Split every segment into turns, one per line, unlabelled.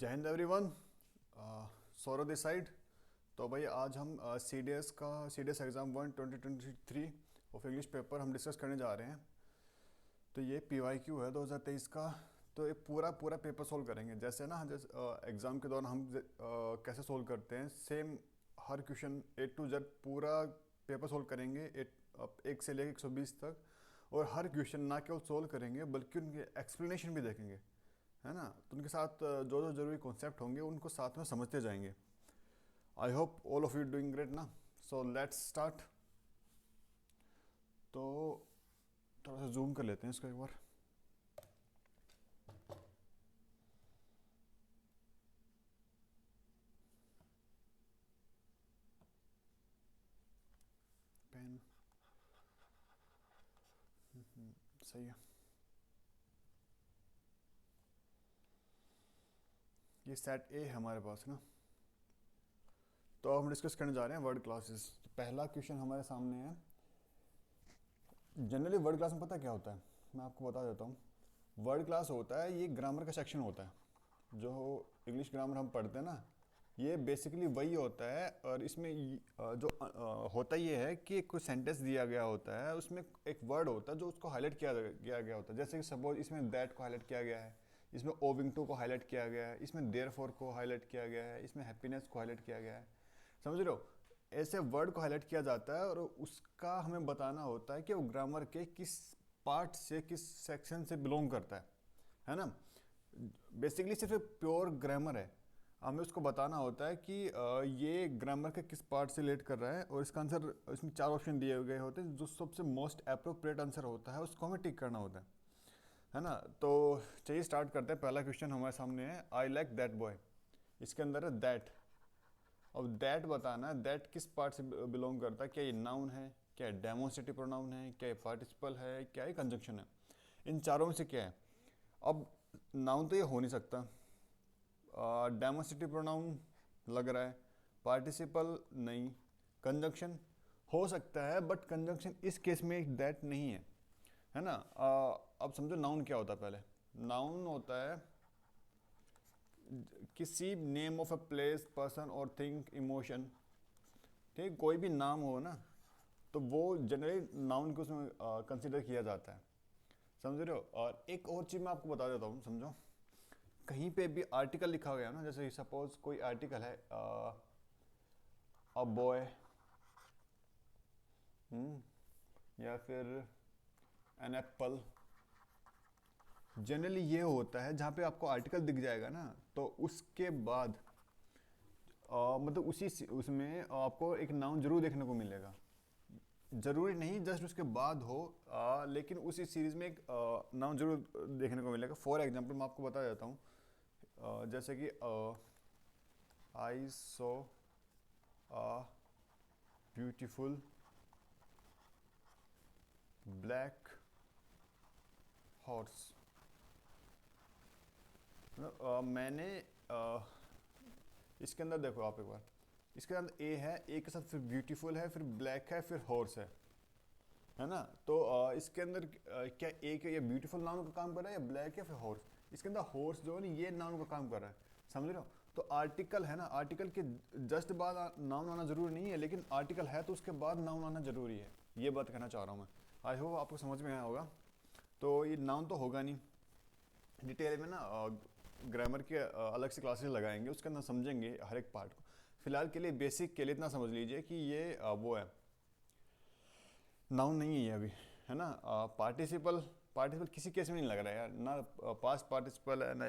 जय Hind everyone. Saurabh this side. तो भाई आज हम C D S exam 2023 of English paper हम डिस्कस करने जा रहे हैं। तो ये पी वाई क्यू है 2023 का। तो ये पूरा पूरा पेपर सोल्व करेंगे, जैसे ना जैसे एग्ज़ाम के दौरान हम कैसे सोल्व करते हैं, सेम हर क्वेश्चन ए टू जेड पूरा पेपर सोल्व करेंगे, एक से लेकर 120 तक। और हर क्वेश्चन ना केवल सोल्व करेंगे बल्कि उनके एक्सप्लेनेशन भी देखेंगे, है ना। तो उनके साथ जो जो जरूरी कॉन्सेप्ट होंगे उनको साथ में समझते जाएंगे। I hope all of you doing great ना। So let's start. तो थोड़ा सा जूम कर लेते हैं इसको एक बार। पेन सही है। ये सेट ए है हमारे पास ना। तो हम डिस्कस करने जा रहे हैं वर्ड क्लासेस। तो पहला क्वेश्चन हमारे सामने है। जनरली वर्ड क्लास में पता क्या होता है, मैं आपको बता देता हूँ। वर्ड क्लास होता है, ये ग्रामर का सेक्शन होता है। जो इंग्लिश ग्रामर हम पढ़ते हैं ना, ये बेसिकली वही होता है। और इसमें जो होता ये है कि कुछ सेंटेंस दिया गया होता है, उसमें एक वर्ड होता है जो उसको हाईलाइट किया गया होता है। जैसे कि सपोज इसमें दैट को हाईलाइट किया गया है, इसमें ओविंग टू को हाईलाइट किया गया है, इसमें देयरफॉर को हाईलाइट किया गया है, इसमें हैप्पीनेस को हाईलाइट किया गया है। समझ रहे हो, ऐसे वर्ड को हाईलाइट किया जाता है और उसका हमें बताना होता है कि वो ग्रामर के किस पार्ट से, किस सेक्शन से बिलोंग करता है ना। बेसिकली सिर्फ प्योर ग्रामर है, हमें उसको बताना होता है कि ये ग्रामर के किस पार्ट से रिलेट कर रहा है। और इसका आंसर, इसमें 4 ऑप्शन दिए गए होते हैं, जो सबसे मोस्ट अप्रोप्रिएट आंसर होता है उसको हमें टिक करना होता है ना। तो चलिए स्टार्ट करते हैं। पहला क्वेश्चन हमारे सामने है, आई लाइक दैट बॉय। इसके अंदर है दैट। अब दैट बताना है, दैट किस पार्ट से बिलोंग करता है। क्या ये नाउन है, क्या ये डेमोन्स्ट्रेटिव प्रोनाउन है, क्या ये पार्टिसिपल है, क्या ये कंजंक्शन है। इन चारों में से क्या है। अब नाउन तो ये हो नहीं सकता, डेमोन्स्ट्रेटिव प्रोनाउन लग रहा है, पार्टिसिपल नहीं, कंजंक्शन हो सकता है बट कंजंक्शन इस केस में दैट नहीं है ना। अब समझो नाउन क्या होता है। पहले नाउन होता है किसी name of a place, person और थिंग, इमोशन। ठीक, कोई भी नाम हो ना, तो वो जनरली नाउन को उसमें कंसिडर किया जाता है। समझ रहे हो। और एक और चीज़ मैं आपको बता देता हूँ, समझो। कहीं पे भी आर्टिकल लिखा गया ना, जैसे सपोज कोई आर्टिकल है, अ बॉय, या फिर एन एप्पल। जनरली ये होता है जहाँ पे आपको आर्टिकल दिख जाएगा ना, तो उसके बाद मतलब उसमें आपको एक नाउन जरूर देखने को मिलेगा। जरूरी नहीं जस्ट उसके बाद हो, लेकिन उसी सीरीज में एक नाउन जरूर देखने को मिलेगा। फॉर एग्जांपल मैं आपको बता देता हूँ, जैसे कि आई सो अ ब्यूटीफुल ब्लैक हॉर्स। मैंने इसके अंदर देखो आप एक बार, इसके अंदर ए है, ए के साथ फिर ब्यूटीफुल है, फिर ब्लैक है, फिर हॉर्स है ना। तो इसके अंदर क्या ए के ये ब्यूटीफुल नाउन का काम कर रहा है, या ब्लैक है फिर हॉर्स। इसके अंदर हॉर्स जो है ना, ये नाउन का काम कर रहा है। समझ रहे हो। तो आर्टिकल है ना, आर्टिकल के जस्ट बाद नाउन आना जरूरी नहीं है, लेकिन आर्टिकल है तो उसके बाद नाउन आना जरूरी है। ये बात कहना चाह रहा हूँ मैं। आई होप आपको समझ में आया होगा। तो ये नाउन तो होगा नहीं, डिटेल में ना ग्रामर के अलग से क्लासेस लगाएंगे, उसके अंदर समझेंगे हर एक पार्ट को। फिलहाल के लिए बेसिक के लिए इतना समझ लीजिए कि ये वो है, नाउन नहीं है ये अभी, है ना। पार्टिसिपल, पार्टिसिपल किसी केस में नहीं लग रहा है यार ना। पास्ट पार्टिसिपल है ना,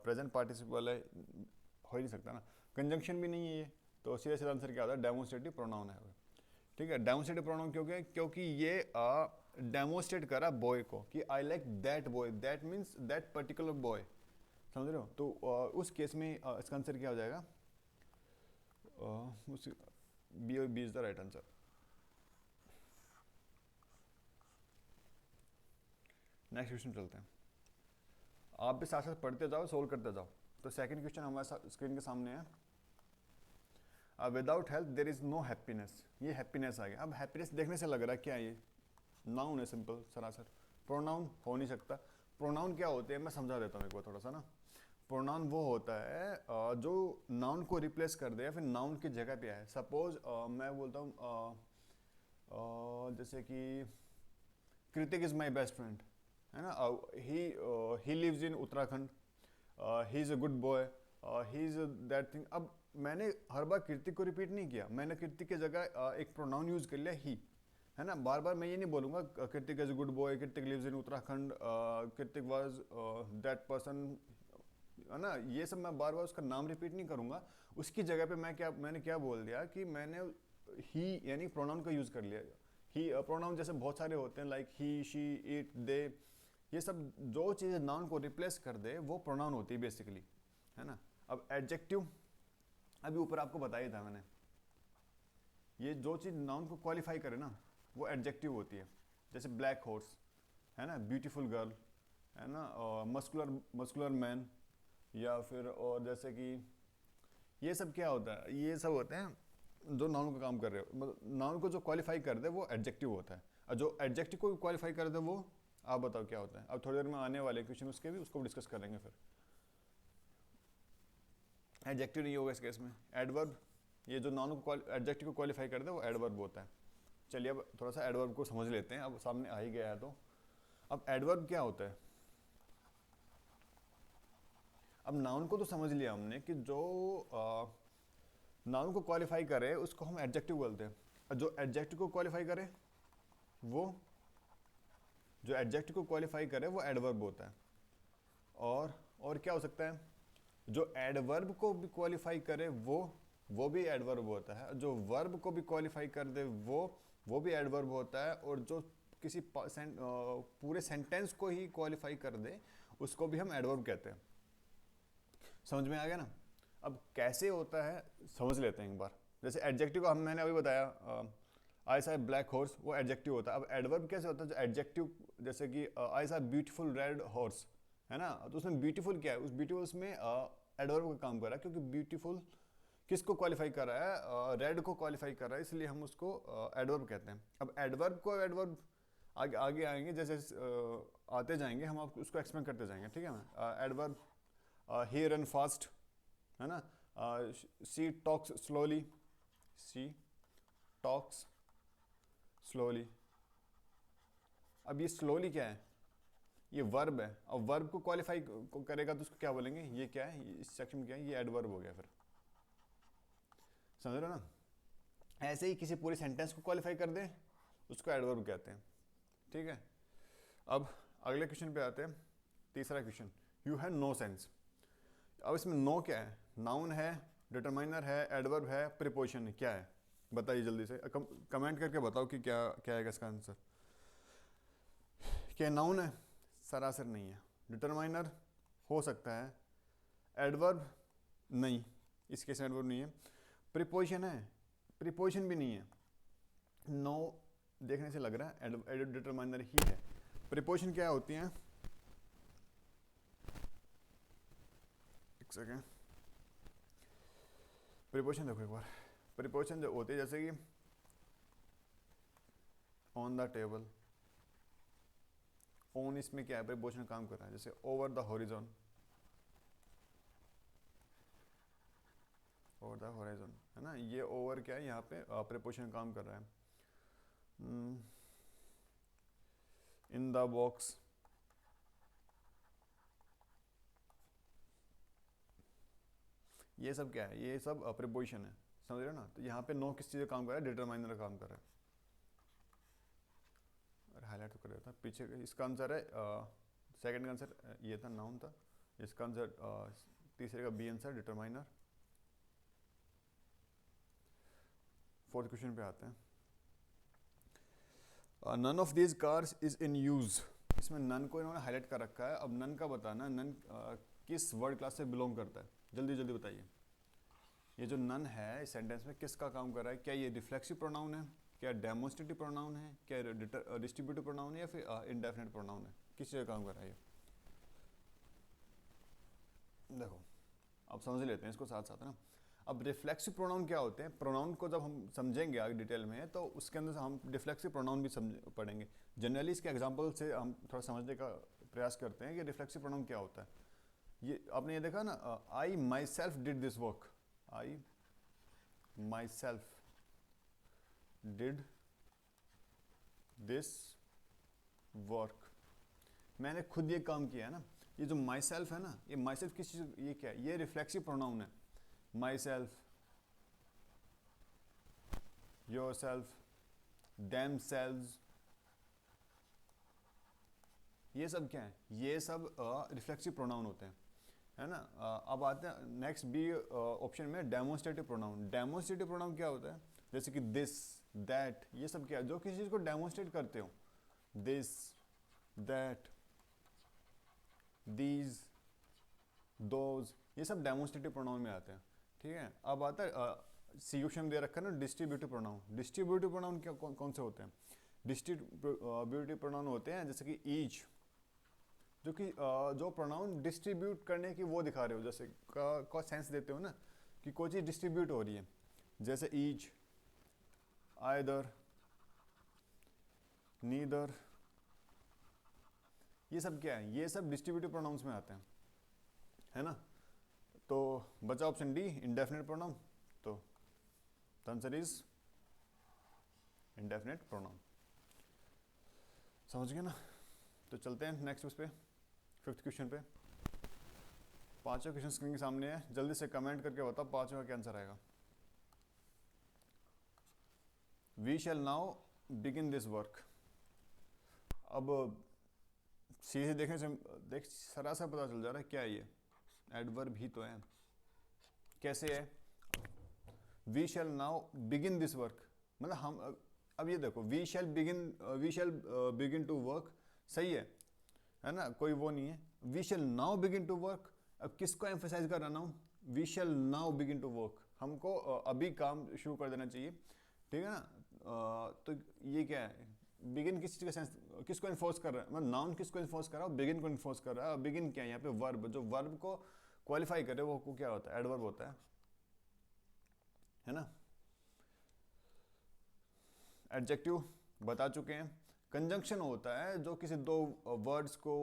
प्रेजेंट पार्टिसिपल है, हो ही नहीं सकता ना। कंजंक्शन भी नहीं है ये। तो सीधा सीधा आंसर क्या होता है, डेमोन्स्ट्रेटिव प्रोनाउन है। ठीक है, डेमोन्स्ट्रेटिव प्रोनाउन क्योंकि ये डेमोन्स्ट्रेट करा बॉय को कि I like that boy, that means that particular boy. समझ रहे हो। तो उस केस में इसका आंसर क्या हो जाएगा, उस B is the right answer. Next question चलते हैं। आप भी साथ साथ पढ़ते जाओ, सोल्व करते जाओ। तो सेकंड क्वेश्चन हमारे स्क्रीन के सामने है, without health there is no happiness. ये हैप्पीनेस आ गया। अब हैप्पीनेस देखने से लग रहा है क्या है, ये नाउन है सिंपल सरासर, प्रोनाउन हो नहीं सकता। प्रोनाउन क्या होते हैं मैं समझा देता हूँ एक बार थोड़ा सा ना। प्रोनाउन वो होता है जो नाउन को रिप्लेस कर दे या फिर नाउन की जगह पे आए। सपोज मैं बोलता हूँ जैसे कि Kritik is my best friend, है ना, he lives in Uttarakhand, he is a good boy, he is that thing. अब मैंने हर बार कृतिक को रिपीट नहीं किया, मैंने कृतिक की जगह एक प्रोनाउन यूज़ कर लिया ही, है ना। बार बार मैं ये नहीं बोलूँगा Kritik is a good boy, Kritik lives in Uttarakhand, Kritik was that person, है ना। ये सब मैं बार बार उसका नाम रिपीट नहीं करूँगा। उसकी जगह पे मैंने क्या बोल दिया कि मैंने ही यानी प्रोनाउन का यूज़ कर लिया। ही प्रोनाउन जैसे बहुत सारे होते हैं, लाइक ही, शी, इट, दे, ये सब जो चीज़ें नाउन को रिप्लेस कर दे वो प्रोनाउन होती है बेसिकली, है ना। अब एडजेक्टिव अभी ऊपर आपको बताया था मैंने, ये जो चीज़ नाउन को क्वालिफाई करे ना वो एडजेक्टिव होती है। जैसे ब्लैक हॉर्स, है ना, ब्यूटीफुल गर्ल, है ना, और मस्कुलर मैन, या फिर और जैसे कि ये सब क्या होता है, ये सब होते हैं जो नाउन का काम कर रहे हो। मतलब नाउन को जो क्वालिफाई कर दे वो एडजेक्टिव होता है, और जो एडजेक्टिव को क्वालिफाई कर दे वो, आप बताओ क्या होता है। अब थोड़ी देर में आने वाले क्वेश्चन उसके भी, उसको डिस्कस करेंगे। फिर एडजेक्टिव नहीं होगा इस केस में, एडवर्ब, ये जो नाउन को एडजेक्टिव को क्वालिफाई कर दे वो एडवर्ब होता है। चलिए अब थोड़ा सा एडवर्ब को समझ लेते हैं, अब सामने आ ही गया है तो। अब एडवर्ब क्या होता है। अब नाउन को तो समझ लिया हमने कि जो नाउन को क्वालिफाई करे उसको हम एडजेक्टिव बोलते हैं, और जो एडजेक्टिव को क्वालिफाई करे वो, जो एडजेक्टिव को क्वालिफाई करे वो एडवर्ब होता है। और क्या हो सकता है, जो एडवर्ब को भी क्वालिफाई करे वो भी एडवर्ब होता है, जो वर्ब को भी क्वालिफाई कर दे वो भी एडवर्ब होता है, और जो किसी पूरे सेंटेंस को ही क्वालिफाई कर दे उसको भी हम एडवर्ब कहते हैं। समझ में आ गया ना। अब कैसे होता है समझ लेते हैं एक बार। जैसे एडजेक्टिव को मैंने अभी बताया, आई सा ब्लैक हॉर्स, वो एडजेक्टिव होता है। अब एडवर्ब कैसे होता है, जो एडजेक्टिव जैसे कि आई सा ब्यूटीफुल रेड हॉर्स, है ना, तो उसमें ब्यूटीफुल क्या है, उस ब्यूटीफुल में एडवर्ब का काम कर रहा है, क्योंकि ब्यूटीफुल किसको क्वालिफाई कर रहा है, रेड को क्वालिफाई कर रहा है, इसलिए हम उसको एडवर्ब कहते हैं। अब एडवर्ब आगे आएंगे, जैसे आते जाएंगे हम आप उसको एक्सप्लेन करते जाएंगे, ठीक है ना। एडवर्ब ही रन फास्ट, है ना, she talks slowly, she talks slowly. अब ये स्लोली क्या है, ये वर्ब है, और वर्ब को क्वालिफाई करेगा तो उसको क्या बोलेंगे, ये क्या है, इस सेक्शन में क्या है, ये एडवर्ब हो गया। फिर समझ रहे हो ना। ऐसे ही किसी पूरे सेंटेंस को क्वालिफाई कर दे उसको एडवर्ब कहते हैं, ठीक है। अब अगले क्वेश्चन पे आते हैं, तीसरा question, you have no sense. अब इसमें नो क्या है, नाउन है, डिटरमाइनर है, एडवर्ब है, प्रीपोजिशन है, क्या है बताइए जल्दी से, कमेंट करके बताओ कि क्या क्या है इसका आंसर। क्या नाउन है, सरासर नहीं है। डिटरमाइनर हो सकता है, एडवर्ब नहीं, इस केस में एडवर्ब नहीं है। प्रीपोजिशन है, प्रीपोजिशन भी नहीं है। नो देखने से लग रहा है डिटरमाइनर ही है। प्रीपोजिशन क्या होती हैं, एक सेकेंड, प्रीपोजिशन देखो एक बार। प्रीपोजिशन जो होती है जैसे कि ऑन द टेबल, ऑन इसमें क्या है, प्रीपोजिशन काम कर रहा है। जैसे over the horizon, over the horizon, है ना, ये ओवर क्या है, यहाँ पे प्रीपोजिशन काम कर रहा है। इन द बॉक्स, ये सब क्या है, ये सब प्रीपोजिशन है, समझ रहे हो ना। तो यहाँ पे नो किस चीज़ का काम कर रहा है, डिटरमाइनर का काम कर रहा है। और हाईलाइट तो कर देता पीछे, इसका आंसर है सेकंड का आंसर ये था, नाउन था। इसका आंसर तीसरे का B answer, determiner. Fourth question पे आते हैं, none of these cars is in use. इसमें नन को इन्होंने हाईलाइट कर रखा है। अब नन का बताना, नन किस वर्ड क्लास से बिलोंग करता है, जल्दी जल्दी बताइए। ये जो नन है इस सेंटेंस में किसका काम कर रहा है, क्या ये रिफ्लेक्सिव प्रोनाउन है, क्या डेमोन्स्ट्रेटिव प्रोनाउन है, क्या डिस्ट्रीब्यूटिव प्रोनाउन है, या फिर इंडेफिनिट प्रोनाउन है, किस चीज़ का काम कर रहा है ये। देखो अब समझ लेते हैं इसको साथ साथ ना। अब रिफ्लेक्सिव प्रोनाउन क्या होते हैं, प्रोनाउन को जब हम समझेंगे आगे डिटेल में तो उसके अंदर हम रिफ्लेक्सिव प्रोनाउन भी समझ पढ़ेंगे। जनरली इसके एग्जांपल से हम थोड़ा समझने का प्रयास करते हैं कि रिफ्लेक्सिव प्रोनाउन क्या होता है। ये आपने ये देखा ना, I myself did this work, I myself did this work, मैंने खुद ये काम किया है ना। ये जो माई सेल्फ है ना, ये माई सेल्फ किस चीज़, ये क्या है, ये रिफ्लेक्सिव प्रोनाउन है। My self, your self, them selves, ये सब क्या है, ये सब रिफ्लेक्सिव प्रोनाउन होते हैं, है ना। अब आते हैं नेक्स्ट बी ऑप्शन में, डेमोन्स्ट्रेटिव प्रोनाउन। डेमोन्स्ट्रेटिव प्रोनाउन क्या होता है, जैसे कि दिस, दैट, ये सब क्या है, जो किसी चीज़ को डेमोन्स्ट्रेट करते हो। दिस, दैट, दीज, दोज, ये सब डेमोन्स्ट्रेटिव प्रोनाउन में आते हैं, ठीक है। अब आता है सियुशन दे रखा है ना, डिस्ट्रीब्यूटिव प्रोनाउन। डिस्ट्रीब्यूटिव प्रोनाउन क्या कौन से होते हैं, डिस्ट्रीब्यूटिव प्रोनाउन होते हैं जैसे कि ईच, जो कि जो प्रोनाउन डिस्ट्रीब्यूट करने की वो दिखा रहे हो, जैसे का सेंस देते हो ना कि कोई चीज़ डिस्ट्रीब्यूट हो रही है, जैसे ईच, आइदर, नीदर, ये सब क्या है, ये सब डिस्ट्रीब्यूटिव प्रोनाउंस में आते हैं, है ना। तो बचा ऑप्शन डी, इंडेफिनिट प्रोनाउन। तो आंसर इज इंडेफिनिट प्रोनाउन, समझ गए ना। तो चलते हैं नेक्स्ट उस पे, फिफ्थ क्वेश्चन पे। पांचवा क्वेश्चन स्क्रीन के सामने है, जल्दी से कमेंट करके बताओ पांचवा क्या आंसर आएगा। We shall now begin this work. अब सीधे देखने से देख सरासर पता चल जा रहा है क्या है, ये एडवर्ब ही तो है। कैसे है, we shall now begin this work, मतलब हम, अब ये देखो, we shall begin to work, सही है ना, कोई वो नहीं है। We shall now begin to work, अब किसको एम्फेसाइज कर रहा हूँ, we shall now begin to work, हमको अभी काम शुरू कर देना चाहिए, ठीक है ना। तो ये क्या है, बिगिन किस चीज़ का सेंस, किसको इन्फोर्स कर रहा है, मतलब नाउन किसको इन्फोर्स कर रहा है, बिगिन को इन्फोर्स कर रहा है। और बिगिन क्या है यहाँ पे, वर्ब, जो वर्ब को क्वालिफाई करे वो क्या होता है, एडवर्ब होता है ना। एडजेक्टिव बता चुके हैं। कंजंक्शन होता है जो किसी दो वर्ड्स को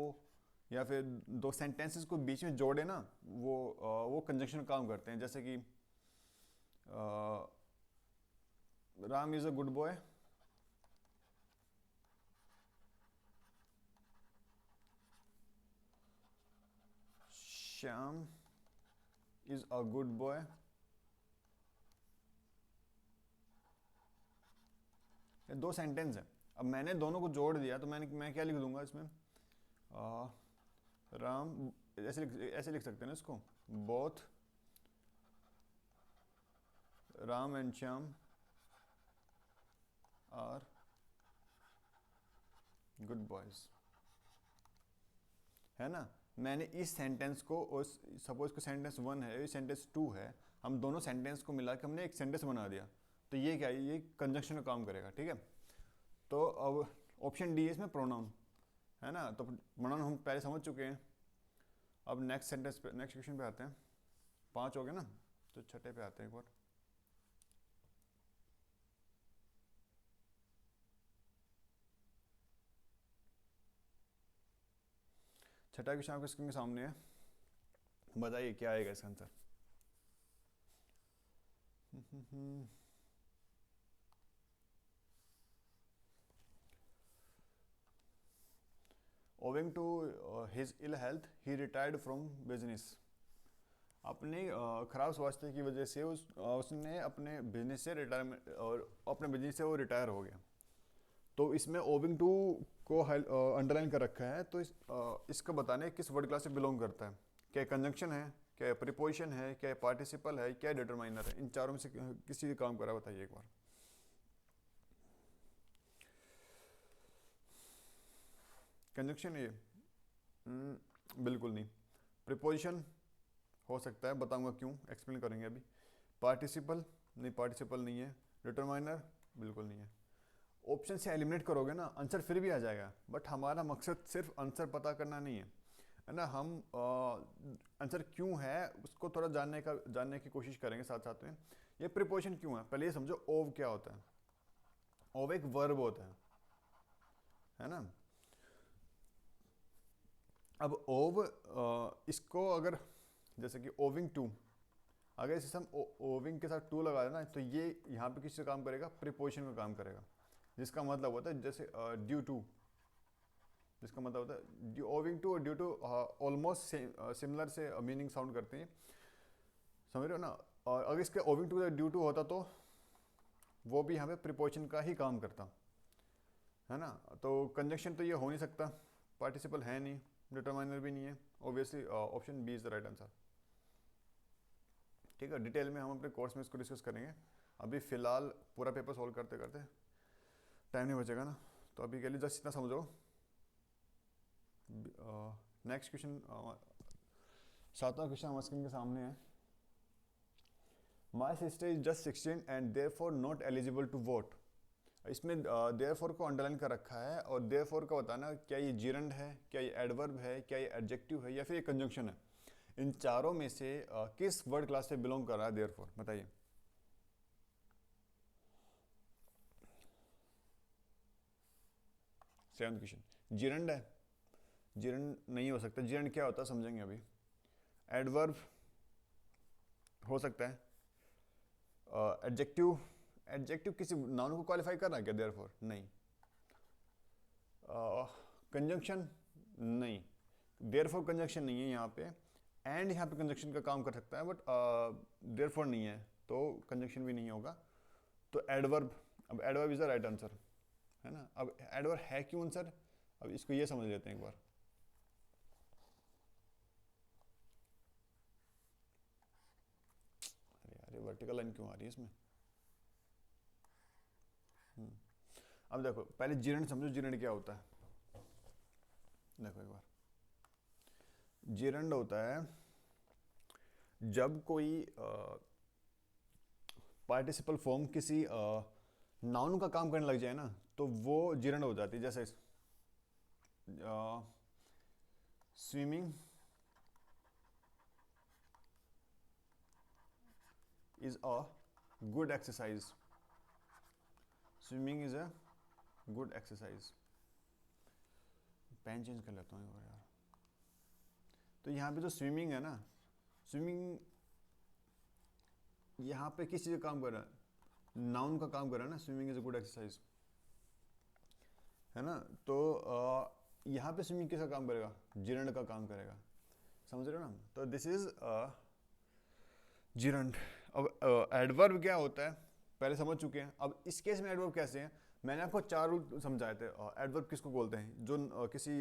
या फिर दो सेंटेंसेस को बीच में जोड़े ना, वो कंजंक्शन काम करते हैं। जैसे कि Ram is a good boy, Shyam is a good boy, ये दो सेंटेंस है। अब मैंने दोनों को जोड़ दिया तो मैं क्या लिख दूंगा इसमें, राम, ऐसे लिख सकते हैं ना इसको, both Ram and Shyam are good boys, है ना। मैंने इस सेंटेंस को, उस सपोज को सेंटेंस 1 है, ये सेंटेंस 2 है, हम दोनों सेंटेंस को मिला के हमने एक सेंटेंस बना दिया, तो ये क्या है, ये कंजंक्शन का काम करेगा, ठीक है। तो अब ऑप्शन डी है इसमें प्रोनाउन, है ना। तो प्रोनाउन हम पहले समझ चुके हैं। अब नेक्स्ट सेंटेंस पे, नेक्स्ट क्वेश्चन पे आते हैं। 5 हो गए ना, तो छठे पे आते हैं एक बार। छठा क्वेश्चन आपके स्क्रीन के सामने है, बताइए क्या आएगा इसका answer. Owing to his ill health, he retired from business. अपने खराब स्वास्थ्य की वजह से उसने अपने बिजनेस से रिटायरमेंट, और अपने बिजनेस से वो रिटायर हो गया। तो इसमें ओविंग टू को अंडरलाइन कर रखा है, तो इसका बताने किस वर्ड क्लास से बिलोंग करता है। क्या कंजंक्शन है, क्या प्रीपोजिशन है, क्या पार्टिसिपल है, क्या डिटरमाइनर है, इन चारों में से किस चीज़ का काम कर रहा है, बताइए एक बार। कंजंक्शन है ये, बिल्कुल नहीं। प्रीपोजिशन हो सकता है, बताऊंगा क्यों, एक्सप्लेन करेंगे अभी। पार्टिसिपल नहीं, पार्टिसिपल नहीं है। डिटरमाइनर बिल्कुल नहीं है। ऑप्शन से एलिमिनेट करोगे ना, आंसर फिर भी आ जाएगा, बट हमारा मकसद सिर्फ आंसर पता करना नहीं है ना। हम आंसर क्यों है उसको थोड़ा जानने की कोशिश करेंगे साथ साथ में। ये प्रीपोजिशन क्यों है, पहले ये समझो। ओव क्या होता है, ओव एक वर्ब होता है ना। अब ओव इसको अगर जैसे कि ओविंग टू, अगर इसे हम ओविंग के साथ टू लगा देना तो ये यहाँ पे किससे काम करेगा, प्रीपोजिशन का काम करेगा, जिसका मतलब होता है जैसे ड्यू टू, जिसका मतलब होता है ओविंग टू और ड्यू टू ऑलमोस्ट सिमिलर से मीनिंग साउंड करते हैं, समझ रहे हो ना। और अगर इसके ओविंग टू ड्यू टू होता तो वो भी यहाँ पे प्रीपोजिशन का ही काम करता है ना। तो कंजक्शन तो ये हो नहीं सकता, पार्टिसिपल है नहीं, डिटरमाइनर भी नहीं है, obviously option B is the right answer. ठीक है, डिटेल में हम अपने कोर्स में इसको डिस्कस करेंगे, अभी फ़िलहाल पूरा पेपर सॉल्व करते करते टाइम नहीं बचेगा ना, तो अभी के लिए जस्ट इतना समझो। नेक्स्ट क्वेश्चन, 7वां क्वेश्चन हमारे स्क्रीन के सामने है। My sister is just 16 and therefore not eligible to vote. इसमें देयरफॉर को अंडरलाइन कर रखा है, और देयरफॉर का बताना क्या ये जीरंड है, क्या ये एडवर्ब है, क्या ये एडजेक्टिव है, या फिर ये कंजंक्शन है। इन चारों में से किस वर्ड क्लास से बिलोंग कर रहा है देयरफॉर, बताइए। सेवंथ क्वेश्चन, जीरंड है, जीरंड नहीं हो सकता। जीरंड क्या होता है समझेंगे अभी। एडवर्ब हो सकता है, एडजेक्टिव, एडजेक्टिव किसी नाउन को क्वालिफाई कर रहा है क्या देयरफॉर, नहीं। कंजंक्शन नहीं, देयरफॉर कंजंक्शन नहीं है यहाँ पे, एंड यहाँ पे कंजंक्शन का काम कर सकता है, बट देयरफॉर नहीं है, तो कंजंक्शन भी नहीं होगा। तो एडवर्ब, अब adverb is the right answer, है ना। अब एडवर्ब है क्यों आंसर, अब इसको ये समझ लेते हैं एक बार। अरे यार ये वर्टिकल लाइन क्यों आ रही है इसमें। अब देखो पहले जीरंड समझो, जीरंड क्या होता है। देखो एक बार, जीरंड होता है जब कोई पार्टिसिपल फॉर्म किसी नाउन का काम करने लग जाए ना, तो वो जीरंड हो जाती है। जैसे swimming is a good exercise, swimming is a good exercise. Pen change कर लेता हूँ यार। तो यहाँ पे जो स्विमिंग है ना, स्विमिंग यहाँ पे किस चीज़ का काम कर रहा है, नाउन का काम कर रहा है ना, swimming is a good exercise, है ना। तो यहाँ पे स्विमिंग किसका काम करेगा, जिरंड का काम करेगा, समझ रहे हो ना। तो दिस इज जिरंड। अब एडवर्ब क्या होता है पहले समझ चुके हैं। अब इस केस में एडवर्ब कैसे हैं, मैंने आपको 4 रूल समझाए थे। एडवर्ब किसको बोलते हैं, जो किसी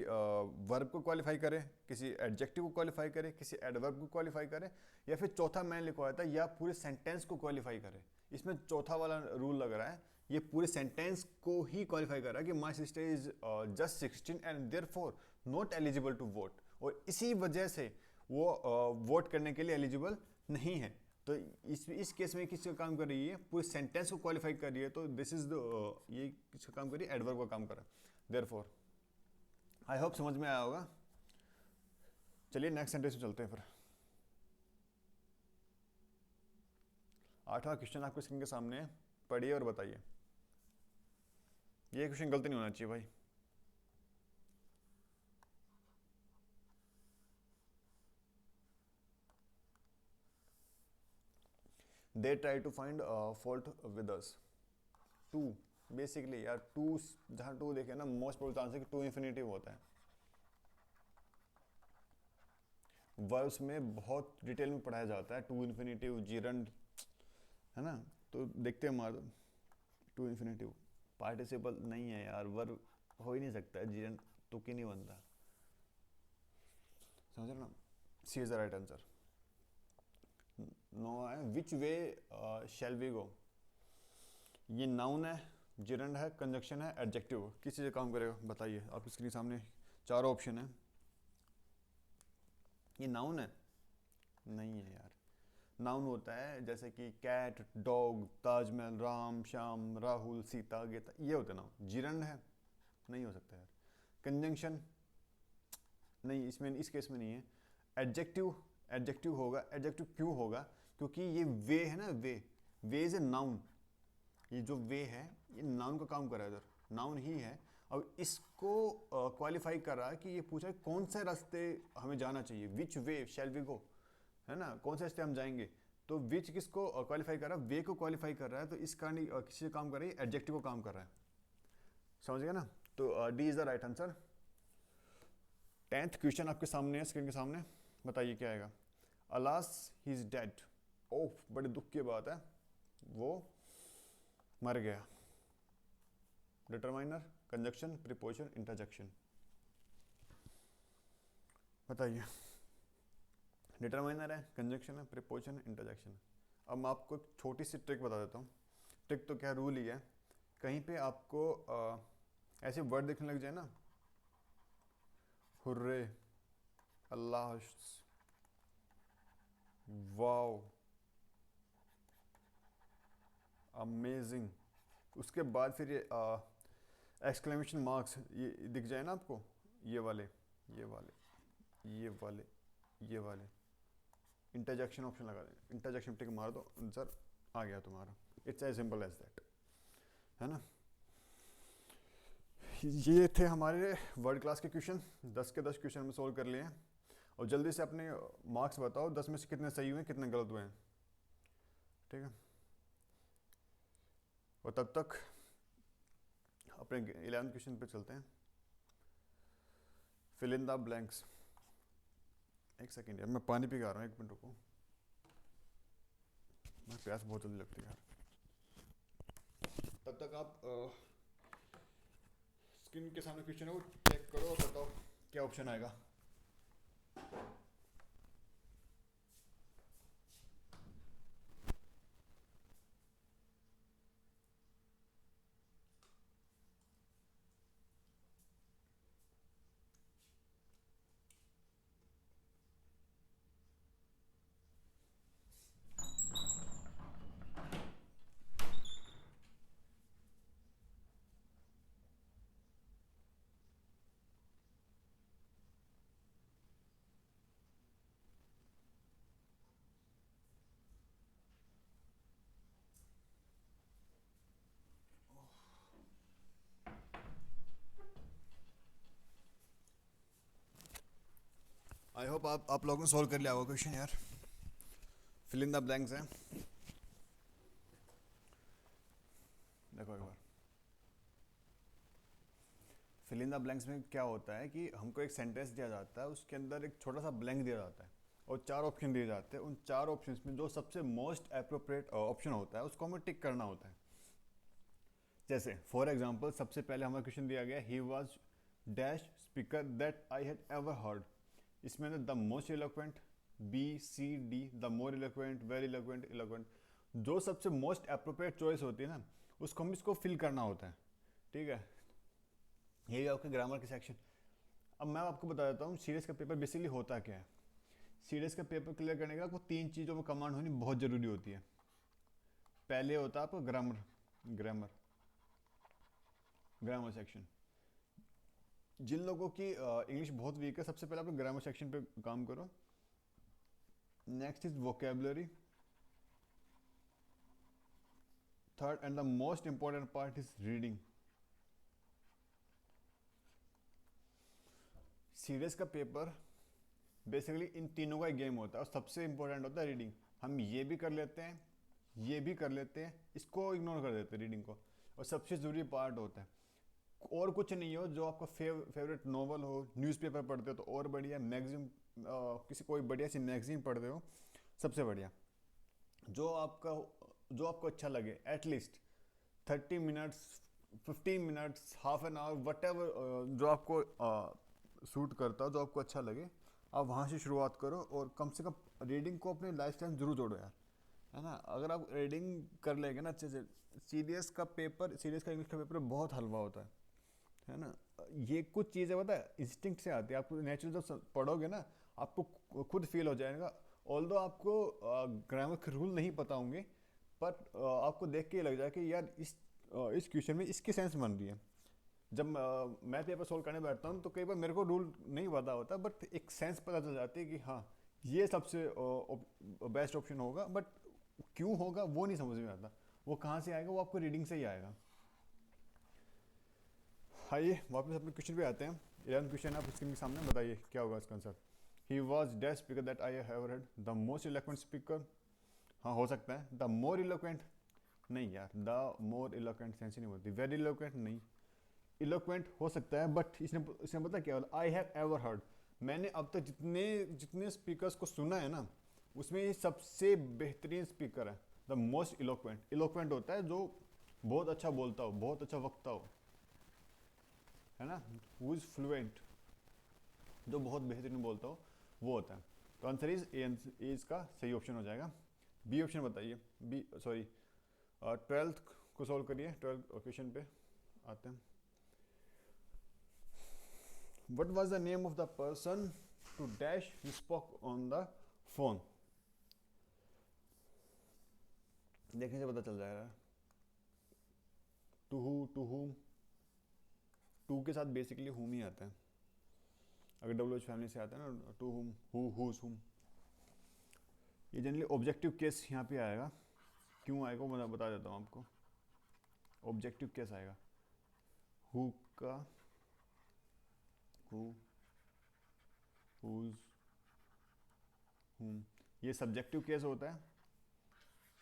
वर्ब को क्वालिफाई करे, किसी एडजेक्टिव को क्वालिफाई करे, किसी एडवर्ब को क्वालिफाई करे, या फिर चौथा मैंने लिखवाया था, या पूरे सेंटेंस को क्वालिफाई करे। इसमें चौथा वाला रूल लग रहा है, ये पूरे सेंटेंस को ही क्वालिफाई कर रहा है कि my sister is just 16 and therefore not eligible to vote, और इसी वजह से वो वोट करने के लिए एलिजिबल नहीं है। तो इस केस में किसका काम कर रही है, पूरे सेंटेंस को क्वालिफाई कर रही है, तो दिस इज द ये किसका काम कर रही है, एडवर्ब का काम कर रहा है देयरफॉर। आई होप समझ में आया होगा। चलिए नेक्स्ट सेंटेंस में चलते हैं फिर। 8वां क्वेश्चन आपके स्क्रीन के सामने है, पढ़िए और बताइए। ये क्वेश्चन गलती नहीं होना चाहिए भाई। They try to find fault with us. To, basically यार टू, जहाँ टू देखे ना, मोस्ट प्रोबेबल चांस है कि टू इन्फिनेटिव होता है। वर्ब्स में बहुत डिटेल में पढ़ाया जाता है टू इन्फिनेटिव, जीरंड, है ना। तो देखते हैं हमारा टू इन्फिनेटिव पार्टिसिपल नहीं है यार, वर्ब हो ही नहीं सकता है, जीरंड तुक ही नहीं बनता, समझ रहे ना। C is the right answer. No है, which way shall we go, ये नाउन है, जिरंड है, कंजक्शन है, एडजेक्टिव, किस चीज़ का काम करेगा बताइए। आपकी स्क्रीन सामने चारों ऑप्शन है। ये नाउन है, नहीं है यार। नाउन होता है जैसे कि कैट, डॉग, ताजमहल, राम, श्याम, राहुल, सीता, गीता, ये होते हैं नाउन। जिरंड है, नहीं हो सकता यार। कंजंक्शन नहीं, इसमें इस केस में नहीं है। एडजेक्टिव, एडजेक्टिव होगा। एडजेक्टिव क्यों होगा, क्योंकि ये वे है ना, वे इज ए नाउन। ये जो वे है ये नाउन का काम कर रहा है, इधर नाउन ही है, अब इसको क्वालिफाई कर रहा है कि ये पूछा है कौन से रास्ते हमें जाना चाहिए, विच वे शैल वी गो, है ना, कौन से रास्ते हम जाएंगे। तो विच किसको क्वालिफाई कर रहा है, वे को क्वालिफाई कर रहा है, तो इस कारण किसी से काम कर रही है, एडजेक्टिव को काम कर रहा है। समझ गया ना। तो D is the right answer. 10th question आपके सामने है, स्क्रीन के सामने, बताइए क्या आएगा। अलास ही इज डेड, ओह बड़े दुख की बात है, वो मर गया। डिटरमाइनर, कंजक्शन, प्रीपोजिशन, इंटरजेक्शन, बताइए। डिटरमाइनर है, कंजक्शन है, प्रीपोजिशन है, इंटरजेक्शन है। अब मैं आपको एक छोटी सी ट्रिक बता देता हूँ। ट्रिक तो क्या रूल ही है, कहीं पे आपको ऐसे वर्ड देखने लग जाए ना, हुर्रे, अल्लाह, वाओ, अमेजिंग, उसके बाद फिर ये एक्सक्लेमेशन मार्क्स ये दिख जाए ना आपको, ये वाले, ये वाले, ये वाले, ये वाले, इंटरजेक्शन ऑप्शन लगा दें, इंटरजेक्शन टिक मार दो, आंसर आ गया तुम्हारा। It's as simple as that, है ना। ये थे हमारे वर्ल्ड क्लास के क्वेश्चन, 10 के 10 क्वेश्चन में सोल्व कर लिए हैं। और जल्दी से अपने मार्क्स बताओ, 10 में से कितने सही हुए, कितने गलत हुए हैं, ठीक है। और तब तक अपने 11th क्वेश्चन पे चलते हैं। Fill in the blanks. एक सेकेंड यार, मैं पानी पी के आ रहा हूँ, एक मिनट रुको, मैं प्यास बहुत जल्दी लगती है यार। तब तक आप स्क्रीन के सामने क्वेश्चन है वो चेक करो और बताओ क्या ऑप्शन आएगा। आई होप आप लोगों ने सॉल्व कर लिया होगा क्वेश्चन यार। फिल इन द ब्लैंक्स है, देखो एक बार। फिल इन द ब्लैंक्स में क्या होता है कि हमको एक सेंटेंस दिया जाता है, उसके अंदर एक छोटा सा ब्लैंक दिया जाता है और 4 ऑप्शन दिए जाते हैं। उन 4 ऑप्शंस में जो सबसे मोस्ट अप्रोप्रिएट ऑप्शन होता है उसको हमें टिक करना होता है। जैसे फॉर एग्जांपल सबसे पहले हमारा क्वेश्चन दिया गया, he was dash speaker that I had ever heard. इसमें the most eloquent, B C D, the more eloquent, very eloquent, eloquent, जो सबसे मोस्ट अप्रोप्रिएट चॉइस होती है ना उसको हम इसको फिल करना होता है, ठीक है। यही आपके ग्रामर के सेक्शन। अब मैं आपको बता देता हूँ सीरीज का पेपर बेसिकली होता क्या है। सीरीज का पेपर क्लियर करने के लिए आपको 3 चीज़ों में कमांड होनी बहुत ज़रूरी होती है। पहले होता है आपका ग्रामर, ग्रामर, ग्रामर सेक्शन। जिन लोगों की इंग्लिश बहुत वीक है, सबसे पहले आप ग्रामर सेक्शन पे काम करो। Next is vocabulary. Third and the most important part is reading. Series का पेपर बेसिकली इन तीनों का गेम होता है और सबसे इंपॉर्टेंट होता है रीडिंग। हम ये भी कर लेते हैं, ये भी कर लेते हैं, इसको इग्नोर कर देते हैं रीडिंग को, और सबसे ज़रूरी पार्ट होता है। और कुछ नहीं हो, जो आपका फेवरेट नॉवल हो, न्यूज़पेपर पढ़ते हो तो और बढ़िया, मैगजीन किसी कोई बढ़िया सी मैगजीन पढ़ते हो सबसे बढ़िया। जो आपका जो आपको अच्छा लगे, at least 30 minutes, 15 minutes, half an hour, what ever, जो आपको सूट करता हो, जो आपको अच्छा लगे, आप वहाँ से शुरुआत करो। और कम से कम रीडिंग को अपने लाइफ टाइम जरूर जोड़ो यार, है ना। अगर आप रीडिंग कर लेंगे ना अच्छे से, सीरियस का पेपर, सीरियस का इंग्लिश का पेपर बहुत हलवा होता है ना। ये कुछ चीज़ें पता है इंस्टिंक्ट से आती है, आपको नेचुरल जब पढ़ोगे ना आपको खुद फील हो जाएगा। ऑल्दो आपको ग्रामर के रूल नहीं पता होंगे, बट आपको देख के लग जाए कि यार इस क्वेश्चन में इसकी सेंस बन रही है। जब मैं पेपर सोल्व करने बैठता हूँ तो कई बार मेरे को रूल नहीं पता होता, बट एक सेंस पता चल जाती है कि हाँ ये सबसे बेस्ट ऑप्शन होगा, बट क्यों होगा वो नहीं समझ में आता। वो कहाँ से आएगा, वो आपको रीडिंग से ही आएगा। आइए वापस अपने क्वेश्चन पे आते हैं। 11 क्वेश्चन आप स्क्रीन के सामने, बताइए क्या होगा इसका answer. He was dash speaker that I have heard, the most eloquent speaker. हाँ हो सकता है। द मोर इलोक्वेंट, नहीं यार, द मोर इलोक्वेंट सेंस ही नहीं बोलती। वेरी इलोक्वेंट नहीं, इलोक्वेंट हो सकता है, बट इसने इसने पता क्या बोला, आई हैव एवर हर्ड। मैंने अब तक जितने जितने स्पीकर्स को सुना है ना, उसमें ये सबसे बेहतरीन स्पीकर है। द मोस्ट इलोक्वेंट, इलोक्वेंट होता है जो बहुत अच्छा बोलता हो, बहुत अच्छा वक्ता हो, है ना। हु इज़ फ्लुएंट, जो बहुत बेहतरीन बोलता हो, वो होता है। तो आंसर इज ए इसका सही ऑप्शन हो जाएगा। बी ऑप्शन बताइए। बी सॉरी, 12th को सॉल्व करिए। 12th क्वेश्चन पे आते हैं। What was the name of the person to dash he spoke on the phone? देखने से पता चल जाएगा। To who, to whom, to के साथ बेसिकली हुम ही आता है। अगर डब्ल्यू एच फैमिली से आता है ना, टू हुम, हु, हुज, हुम। ये जनरली ऑब्जेक्टिव केस यहाँ पे आएगा। क्यों आएगा मैं बता देता हूँ आपको। ऑब्जेक्टिव केस आएगा हु का, हु, हुज, हुम। ये सब्जेक्टिव केस होता है,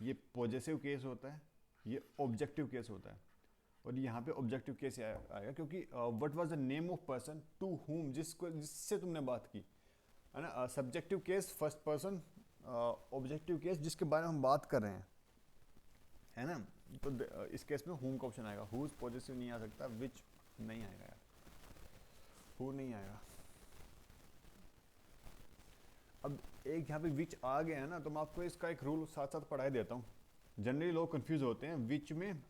ये पॉजेसिव केस होता है, ये ऑब्जेक्टिव केस होता है। और यहाँ पे ऑब्जेक्टिव केस आएगा क्योंकि what was the name of person to whom, जिससे तुमने बात की, है ना। Subjective case first person, objective case जिसके बारे में हम बात कर रहे हैं, है ना। तो इस केस में हुम का ऑप्शन आएगा। हुज पॉजेसिव नहीं आ सकता, विच नहीं आएगा यार, हु नहीं आएगा। अब एक यहाँ पे विच आ गया है ना, तो मैं आपको इसका एक रूल साथ साथ पढ़ा देता हूँ। जनरली लोग कंफ्यूज होते हैं विच में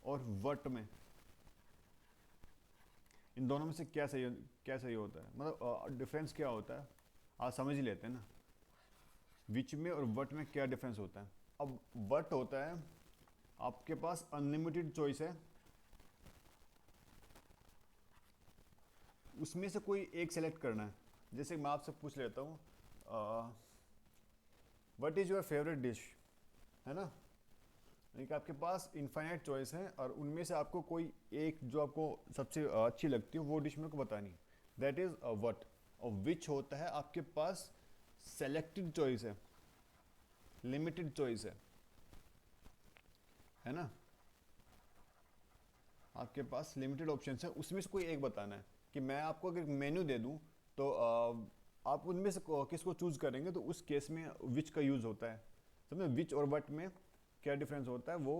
और वट में। इन दोनों में से क्या सही होता है, मतलब डिफरेंस क्या होता है, आप समझ ही लेते हैं ना। विच में और वट में क्या डिफरेंस होता है। अब वट होता है आपके पास अनलिमिटेड चॉइस है, उसमें से कोई एक सेलेक्ट करना है। जैसे मैं आपसे पूछ लेता हूँ what is your favourite dish, है ना। यानी कि आपके पास इनफाइनाइट चॉइस है और उनमें से आपको कोई एक जो आपको सबसे अच्छी लगती है वो डिश मेरे को बतानी। That is what. और विच होता है आपके पास सेलेक्टेड चॉइस है, लिमिटेड चॉइस है ना। आपके पास लिमिटेड ऑप्शन है, उसमें से कोई एक बताना है। कि मैं आपको अगर मेन्यू दे दूं तो आप उनमें से किसको चूज करेंगे, तो उस केस में विच का यूज होता है। समझे, विच और वट में क्या डिफरेंस होता है वो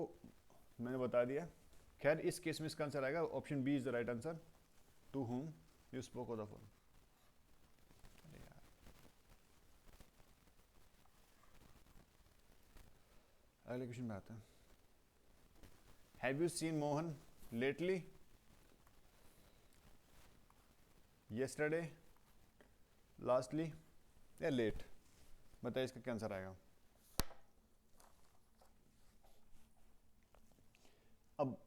मैंने बता दिया। खैर इस केस में इसका आंसर आएगा option B is the right answer, to whom you spoke on the phone. अगले क्वेश्चन में आते हैं। Have you seen Mohan lately, yesterday, lastly या लेट। बताइए इसका क्या आंसर आएगा। अब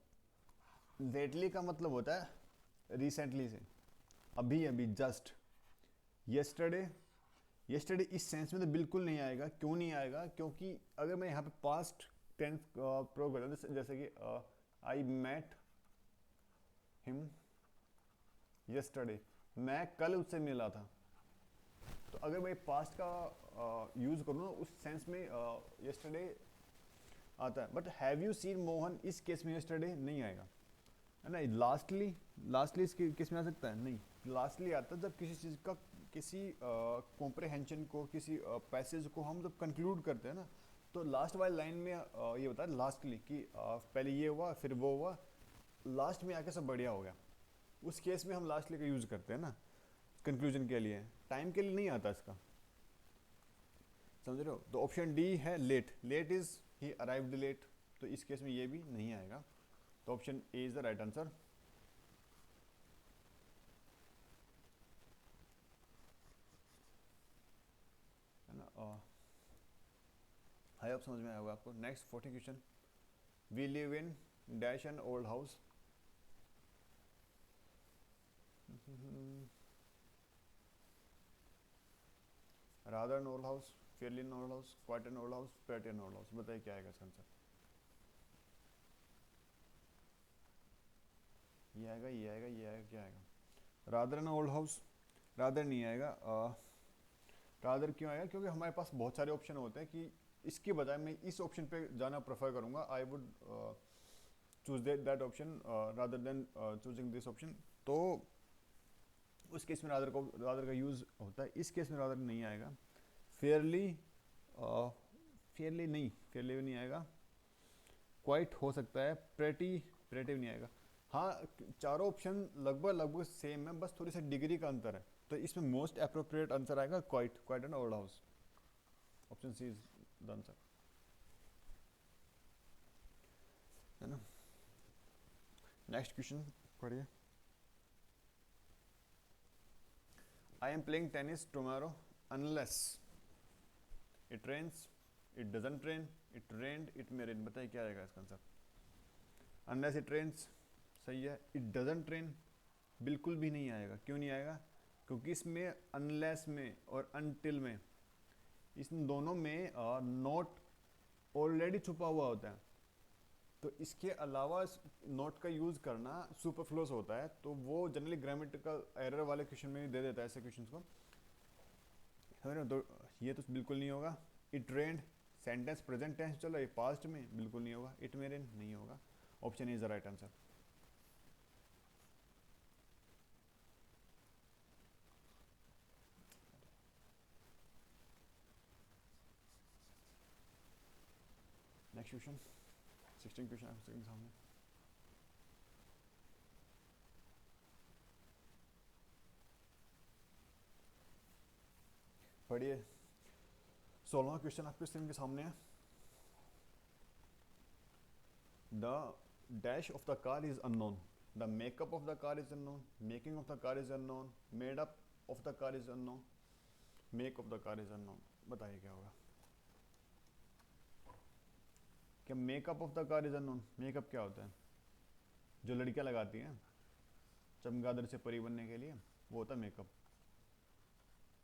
लेटली का मतलब होता है रिसेंटली से, अभी अभी, जस्ट। येस्टरडे, येस्टरडे इस सेंस में तो बिल्कुल नहीं आएगा। क्यों नहीं आएगा, क्योंकि अगर मैं यहाँ पे पास्ट टेंस प्रूव करता हूँ, जैसे कि आई मेट हिम येस्टरडे, मैं कल उससे मिला था। तो अगर मैं पास्ट का यूज़ करूँ ना उस सेंस में येस्टरडे आता है। But have you seen Mohan इस केस में येस्टरडे नहीं आएगा, है ना। लास्टली, लास्टली इस केस में आ सकता है, नहीं। लास्टली आता है जब किसी चीज़ का, किसी कॉम्प्रहेंशन को, किसी पैसेज को हम जब कंक्लूड करते हैं ना, तो लास्ट वाली लाइन में ये होता है लास्टली, कि पहले ये हुआ फिर वो हुआ, लास्ट में आके सब बढ़िया हो गया। उस केस में हम लास्टली का यूज़ करते हैं ना कंक्लूजन के लिए, टाइम के लिए नहीं आता इसका। समझ रहे हो। तो ऑप्शन डी है late. Late is he arrived late, तो इस केस में ये भी नहीं आएगा। तो option A is the right answer. है ना। आई होप समझ में आया होगा आपको। Next 40 question. We live in dash an old house. Rather an old house, fairly an old house, quite an old house, pretty an old house. बताइए क्या आएगा इसका आंसर। ये आएगा, ये आएगा, ये आएगा, क्या आएगा? Rather an old house, rather नहीं आएगा। रादर क्यों आएगा? क्योंकि हमारे पास बहुत सारे ऑप्शन होते हैं कि इसके बजाय मैं इस ऑप्शन पे जाना प्रेफर करूँगा। I would choose that option rather than choosing this option. तो उस केस में रादर का यूज़ होता है। इस केस में रादर नहीं आएगा। फेयरली, फेयरली नहीं, फेयरली भी नहीं आएगा। क्वाइट हो सकता है, प्रेटी, प्रेटी भी नहीं आएगा। हाँ, चारों ऑप्शन लगभग लगभग सेम है, बस थोड़ी सी डिग्री का अंतर है। तो इसमें मोस्ट अप्रोप्रिएट आंसर आएगा quite, quite and old house. Option C is the answer, है ना। नेक्स्ट क्वेश्चन पढ़िए। I am playing tennis tomorrow unless it rains, it doesn't rain, it rained, it may rain. बताइए क्या आएगा इसका answer? Unless it rains सही है। It doesn't rain बिल्कुल भी नहीं आएगा। क्यों नहीं आएगा? क्योंकि इसमें अनलेस में और अनटिल में, इन दोनों में नॉट ऑलरेडी छुपा हुआ होता है। तो इसके अलावा नॉट का यूज़ करना सुपरफ्लुअस होता है। तो वो जनरली ग्रामेटिकल एरर वाले क्वेश्चन में भी दे देता है ऐसे क्वेश्चन को, समझ रहे हो? तो ये तो बिल्कुल नहीं होगा। It rained sentence present tense चल रहा है, पास्ट में, बिल्कुल नहीं होगा। इट मे रेन नहीं होगा। Option is the right answer. Next question, 16 question आपके सामने। पढ़िए। 16वां क्वेश्चन आपके स्क्रीन के सामने है। The dash of the car is unknown, the makeup of the car is unknown, making of the car is unknown, made up of the car is unknown, make of the car is unknown. बताइए क्या होगा? क्या makeup of the car is unknown? Makeup क्या होता है? जो लड़कियां लगाती हैं चमगादड़ से परी बनने के लिए, वो होता है मेकअप।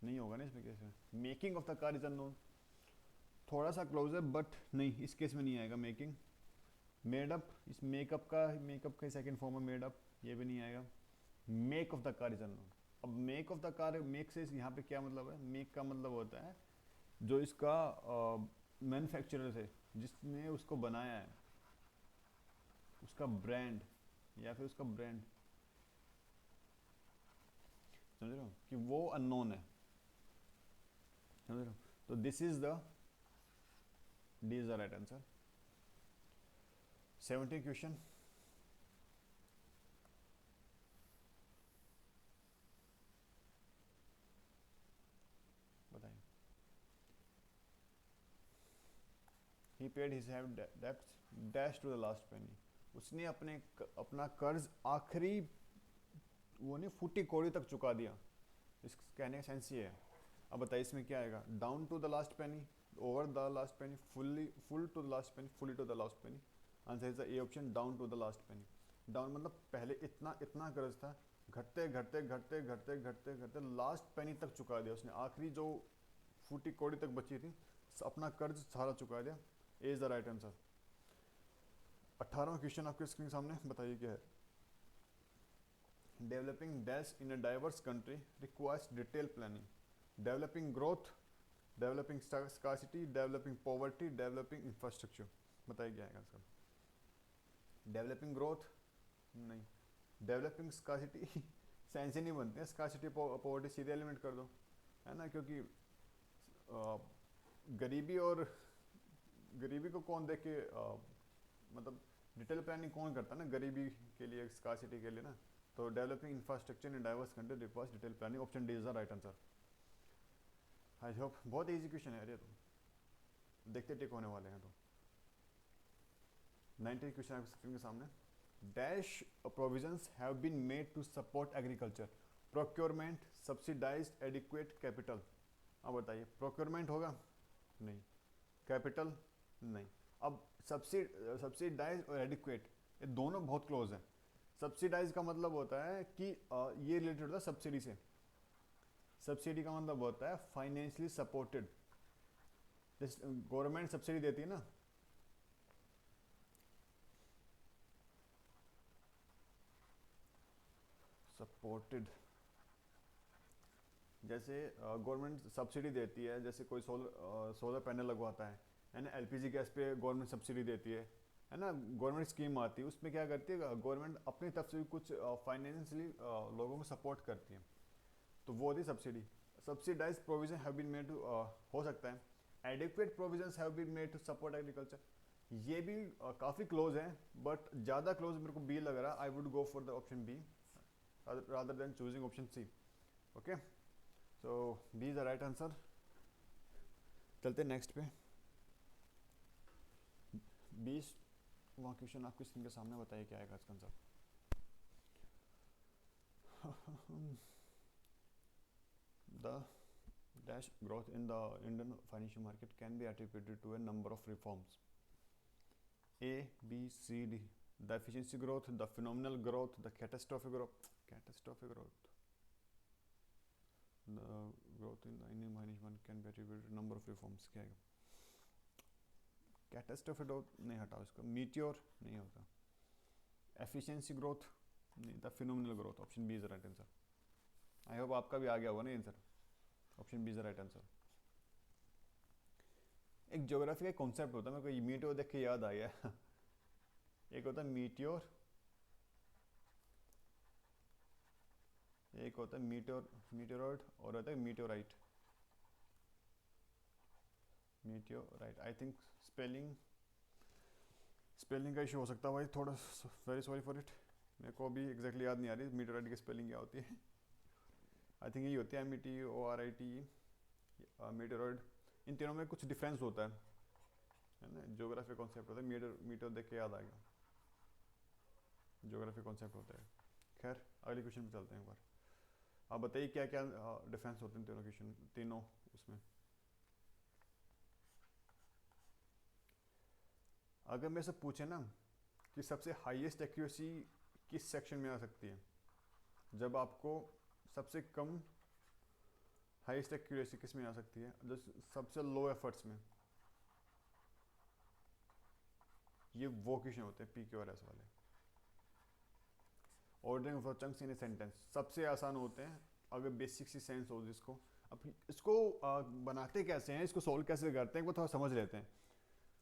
नहीं होगा ना इसमें केस में। Making of the car is unknown, थोड़ा सा क्लोज है बट नहीं, इस केस में नहीं आएगा मेकिंग। मेड अप, इस मेकअप का सेकंड फॉर्म है मेड अप, ये भी नहीं आएगा। Make of the car is unknown. अब make of the car, make से यहाँ पे क्या मतलब है? मेक का मतलब होता है जो इसका मैन्युफैक्चरर है, जिसने उसको बनाया है, उसका ब्रांड या फिर उसका ब्रांड, समझ रहे हो कि वो अननोन है, समझ रहे हो? तो this is the, D is the right answer. 17 question. बताइए। He paid his have debts dash to the last penny, उसने अपना कर्ज आखिरी, वो नहीं, फूटी कौड़ी तक चुका दिया। इस कहने का सेंस ये है। अब बताइए इसमें क्या आएगा? Down to the last penny, over the last penny, full to the last penny, fully to the last penny. Answer is the A option, down to the last penny. Down मतलब पहले इतना इतना कर्ज था, घटते घटते घटते घटते घटते घटते लास्ट पेनी तक चुका दिया उसने। आखिरी जो फूटी कौड़ी तक बची थी, अपना कर्ज सारा चुका दिया। A is the right answer. 18वां क्वेश्चन आपके स्क्रीन सामने, बताइए क्या है? Developing dash in a diverse country requires detail planning, developing growth, developing scarcity, developing poverty, developing infrastructure. बताइए क्या आएगा इसका? डेवलपिंग ग्रोथ नहीं, डेवलपिंग स्कार्सिटी साइंस ही नहीं बनते हैं। स्कार्सिटी पॉवर्टी सीधे एलिमिनेट कर दो, है ना, क्योंकि गरीबी और गरीबी को कौन देख के मतलब डिटेल प्लानिंग कौन करता है ना गरीबी के लिए, स्कार्सिटी के लिए ना। तो developing infrastructure in diverse country requires detail planning. Option D is the right answer. I hope, बहुत इजी क्वेश्चन है अरे, तो देखते टिक होने वाले हैं। तो 19 क्वेश्चन आपके स्क्रीन के सामने। Dash provisions have been made to support agriculture, procurement, subsidised, adequate, capital. अब बताइए, प्रोक्योरमेंट होगा? नहीं। कैपिटल? नहीं। अब सब्सिडाइज और एडिक्वेट, ये दोनों बहुत क्लोज हैं। सब्सिडाइज का मतलब होता है कि ये रिलेटेड होता है सब्सिडी से। सब्सिडी का मतलब होता है फाइनेंशियली सपोर्टेड, गवर्नमेंट सब्सिडी देती है ना। सपोर्टेड, जैसे गवर्नमेंट सब्सिडी देती है, जैसे कोई सोलर पैनल लगवाता है ना, एलपीजी गैस पे गवर्नमेंट सब्सिडी देती है ना, गवर्नमेंट स्कीम आती है, उसमें क्या करती है गवर्नमेंट अपनी तरफ से भी कुछ फाइनेंशियली लोगों को सपोर्ट करती है, तो वो होती subsidy. Subsidise provision have been made to, हो सकता है adequate provisions have been made to support agriculture, ये भी काफ़ी क्लोज है, बट ज़्यादा क्लोज मेरे को बी लग रहा है। I would go for the option B rather than choosing option C. Okay, so B is the right answer. चलते नेक्स्ट पे। 20 वहाँ क्वेश्चन आपकी स्क्रीन के सामने, बताइए क्या आएगा इसका answer. The dash growth in the Indian financial market can be attributed to a number of reforms. A, B, C, D. The efficiency growth, the phenomenal growth, the catastrophic growth. Catastrophic growth. The growth in the Indian management can be attributed to a number of reforms. क्या है? Catastrophic growth नहीं हटाओ इसको. Meteor नहीं होता. Efficiency growth नहीं. The phenomenal growth. Option B is the right answer. I hope आपका भी आ गया होगा ना answer. Option B is the right answer. एक ज्योग्राफी का कॉन्सेप्ट होता है, मेरे को मीटियोर देख के याद आ गया। एक होता है मीटियोर, एक होता है मीटियोरॉइड और होता है meteorite. Meteorite, I think spelling का इशू हो सकता है भाई थोड़ा, वेरी सॉरी फॉर इट। मेरे को अभी एग्जैक्टली याद नहीं आ रही मीटियोराइट की स्पेलिंग क्या होती है। आई थिंक यही होती है METORIT, मीटियोरॉइड। इन तीनों में कुछ डिफरेंस होता है ना। ज्योग्राफी कॉन्सेप्ट होता है, मीटियोर देख के याद आ गया, ज्योग्राफी कॉन्सेप्ट होता है। खैर अगले क्वेश्चन पे चलते हैं एक बार। आप बताइए क्या क्या डिफरेंस होते हैं तीनों क्वेश्चन, तीनों उसमें। अगर मेरे से पूछे ना कि सबसे हाईएस्ट एक्यूरेसी किस सेक्शन में आ सकती है, जब आपको सबसे कम हाईएस्ट एक्यूरेसी किस में आ सकती है, जो सबसे लो एफर्ट्स में, ये वो क्वेश्चन होते हैं PQRS वाले। Ordering of chunks in a sentence सबसे आसान होते हैं अगर बेसिक सी सेंस हो जिसको। अब इसको बनाते कैसे हैं, इसको सोल्व कैसे करते हैं, वो थोड़ा समझ लेते हैं।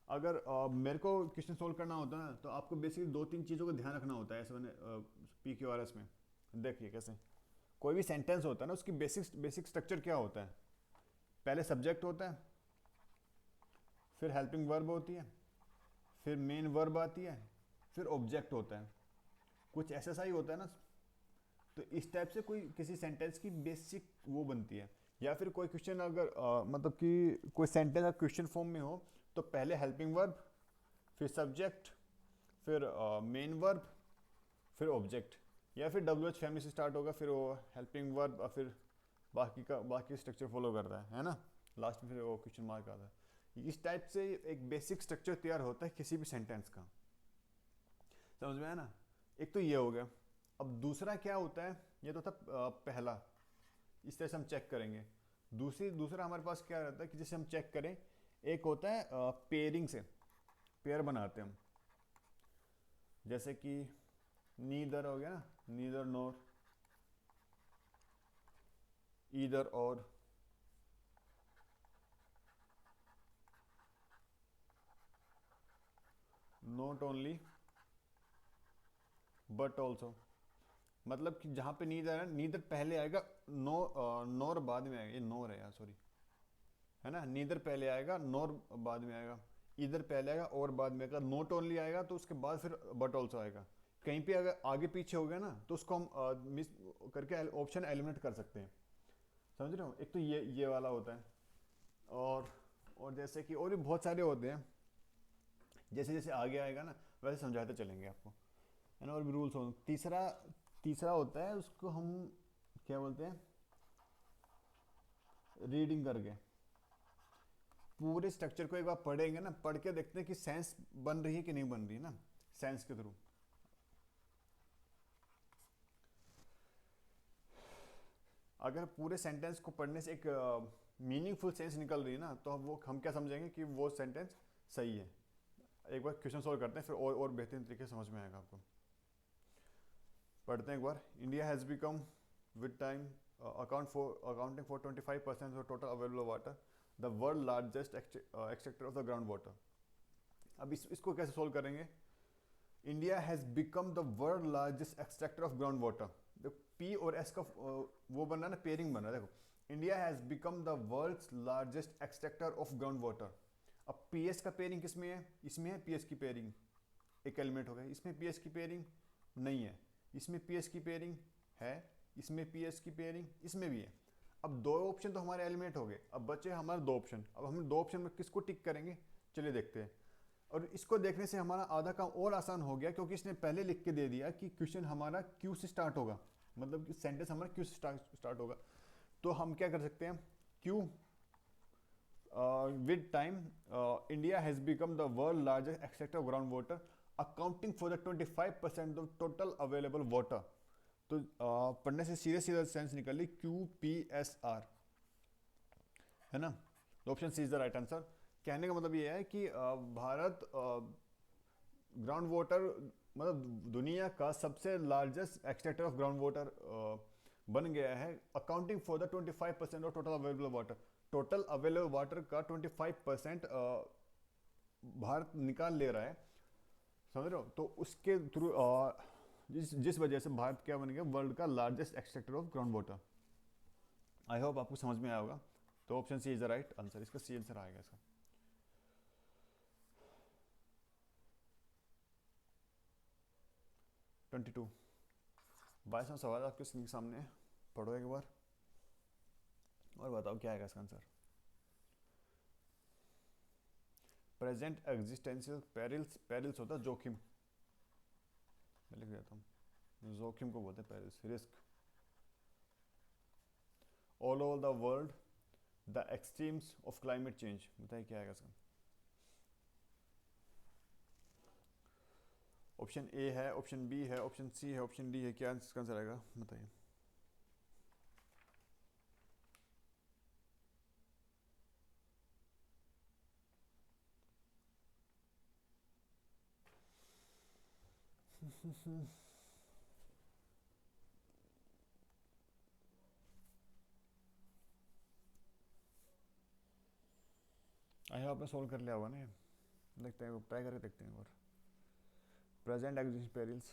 अगर मेरे को क्वेश्चन सोल्व करना होता है ना, तो आपको बेसिकली 2-3 चीज़ों का ध्यान रखना होता है ऐसे मैंने PQRS में। देखिए कैसे कोई भी सेंटेंस होता है ना, उसकी बेसिक स्ट्रक्चर क्या होता है। पहले सब्जेक्ट होता है, फिर हेल्पिंग वर्ब होती है, फिर मेन वर्ब आती है, फिर ऑब्जेक्ट होता है। कुछ ऐसा ही होता है ना। तो इस टाइप से कोई किसी सेंटेंस की बेसिक वो बनती है। या फिर कोई क्वेश्चन अगर मतलब कि कोई सेंटेंस क्वेश्चन फॉर्म में हो, तो पहले हेल्पिंग वर्ब, फिर सब्जेक्ट, फिर मेन वर्ब, फिर ऑब्जेक्ट। या फिर WH फैमिली से स्टार्ट होगा, फिर वो हेल्पिंग वर्ब और फिर बाकी स्ट्रक्चर फॉलो करता है ना। लास्ट में फिर वो क्वेश्चन मार्क आता है। इस टाइप से एक बेसिक स्ट्रक्चर तैयार होता है किसी भी सेंटेंस का। समझ में आया ना। एक तो ये हो गया। अब दूसरा क्या होता है, ये तो था पहला, इस तरह से हम चेक करेंगे। दूसरा हमारे पास क्या रहता है कि जैसे हम चेक करें, एक होता है पेयरिंग से, पेयर बनाते हैं हम। जैसे कि नीदर हो गया ना, नीदर नॉर, ईदर और, नॉट ओनली बट ऑल्सो। मतलब कि जहाँ पे नीदर है, नीदर पहले आएगा, नोर बाद में आएगा। ये नोर है यार, सॉरी, है ना। नीदर पहले आएगा, नोर बाद में आएगा, इधर पहले आएगा और बाद में आएगा, नोट ओनली आएगा तो उसके बाद फिर बट ऑल्सो आएगा। कहीं पे अगर आगे पीछे हो गया ना, तो उसको हम मिस करके ऑप्शन एलिमिनेट कर सकते हैं। समझ रहे हो। एक तो ये वाला होता है। और जैसे कि और भी बहुत सारे होते हैं, जैसे जैसे आगे आएगा ना वैसे समझाते चलेंगे आपको, है ना। और भी रूल्स हो। तीसरा होता है, उसको हम क्या बोलते हैं, रीडिंग करके पूरे स्ट्रक्चर को एक बार पढ़ेंगे ना, पढ़ के देखते हैं कि सेंस बन रही है कि नहीं बन रही है ना, सेंस के थ्रू। अगर पूरे सेंटेंस को पढ़ने से एक मीनिंगफुल सेंस निकल रही है ना, तो हम क्या समझेंगे कि वो सेंटेंस सही है। एक बार क्वेश्चन सॉल्व करते हैं, फिर और बेहतरीन तरीके से समझ में आएगा आपको। पढ़ते हैं एक बार. India has become with time accounting for 25% of total available water the world largest extractor of the ground water. अब इसको कैसे सोल्व करेंगे. India has become the world largest extractor of ground water. देखो पी और S का वो बन रहा है ना, पेयरिंग बन रहा है. देखो India has become the world's largest extractor of ground water. अब पी एस का पेयरिंग किस में है, इसमें है पी एस की पेयरिंग, एक एलिमेंट हो गया. इसमें पी एस की पेयरिंग नहीं है, इसमें पी एस की पेयरिंग है, इसमें पी एस की पेयरिंग इसमें भी है. अब दो ऑप्शन तो हमारे एलिमेंट हो गए, अब बचे हमारे दो ऑप्शन. अब हम दो ऑप्शन में किसको टिक करेंगे, चलिए देखते हैं. और इसको देखने से हमारा आधा काम और आसान हो गया, क्योंकि इसने पहले लिख के दे दिया कि क्वेश्चन हमारा क्यू से स्टार्ट होगा, मतलब कि सेंटेंस हमारा क्यू से स्टार्ट होगा. तो हम क्या कर सकते हैं, Q with time India has become the world largest extractor of ground water accounting for the 25% of total available water. तो पढ़ने से सीधे सीधा सेंस निकल ली, क्यू पी एस आर, है ना. Option C is the right answer. कहने का मतलब ये है कि भारत ग्राउंड वाटर मतलब दुनिया का सबसे largest extractor of ground water बन गया है, accounting for the 25% of total available water. Total available water का 25% भारत निकाल ले रहा है, समझ रहे हो. तो उसके थ्रू जिस वजह से भारत क्या बन गया, वर्ल्ड का largest extractor of ground water. I hope आपको समझ में आया होगा. तो option C is the right answer, इसका सी आंसर आएगा इसका. 22 22वां सवाल आपके स्क्रीन के सामने है, पढ़ो एक बार और बताओ क्या आएगा इसका answer. Present existential perils, perils होता है जोखिम, मैं लिख देता हूँ, जोखिम को बोलते हैं perils, risk. All over the world the extremes of climate change, बताइए क्या आएगा इसका. ऑप्शन ए है, ऑप्शन बी है, ऑप्शन सी है, ऑप्शन डी है, क्या इसका आंसर आएगा बताइए. आई होप आपने सोल्व कर लिया होगा ना. देखते हैं, ट्राई करके देखते हैं एक बार. प्रेजेंट एग्जिस्टिंग पेरिल्स,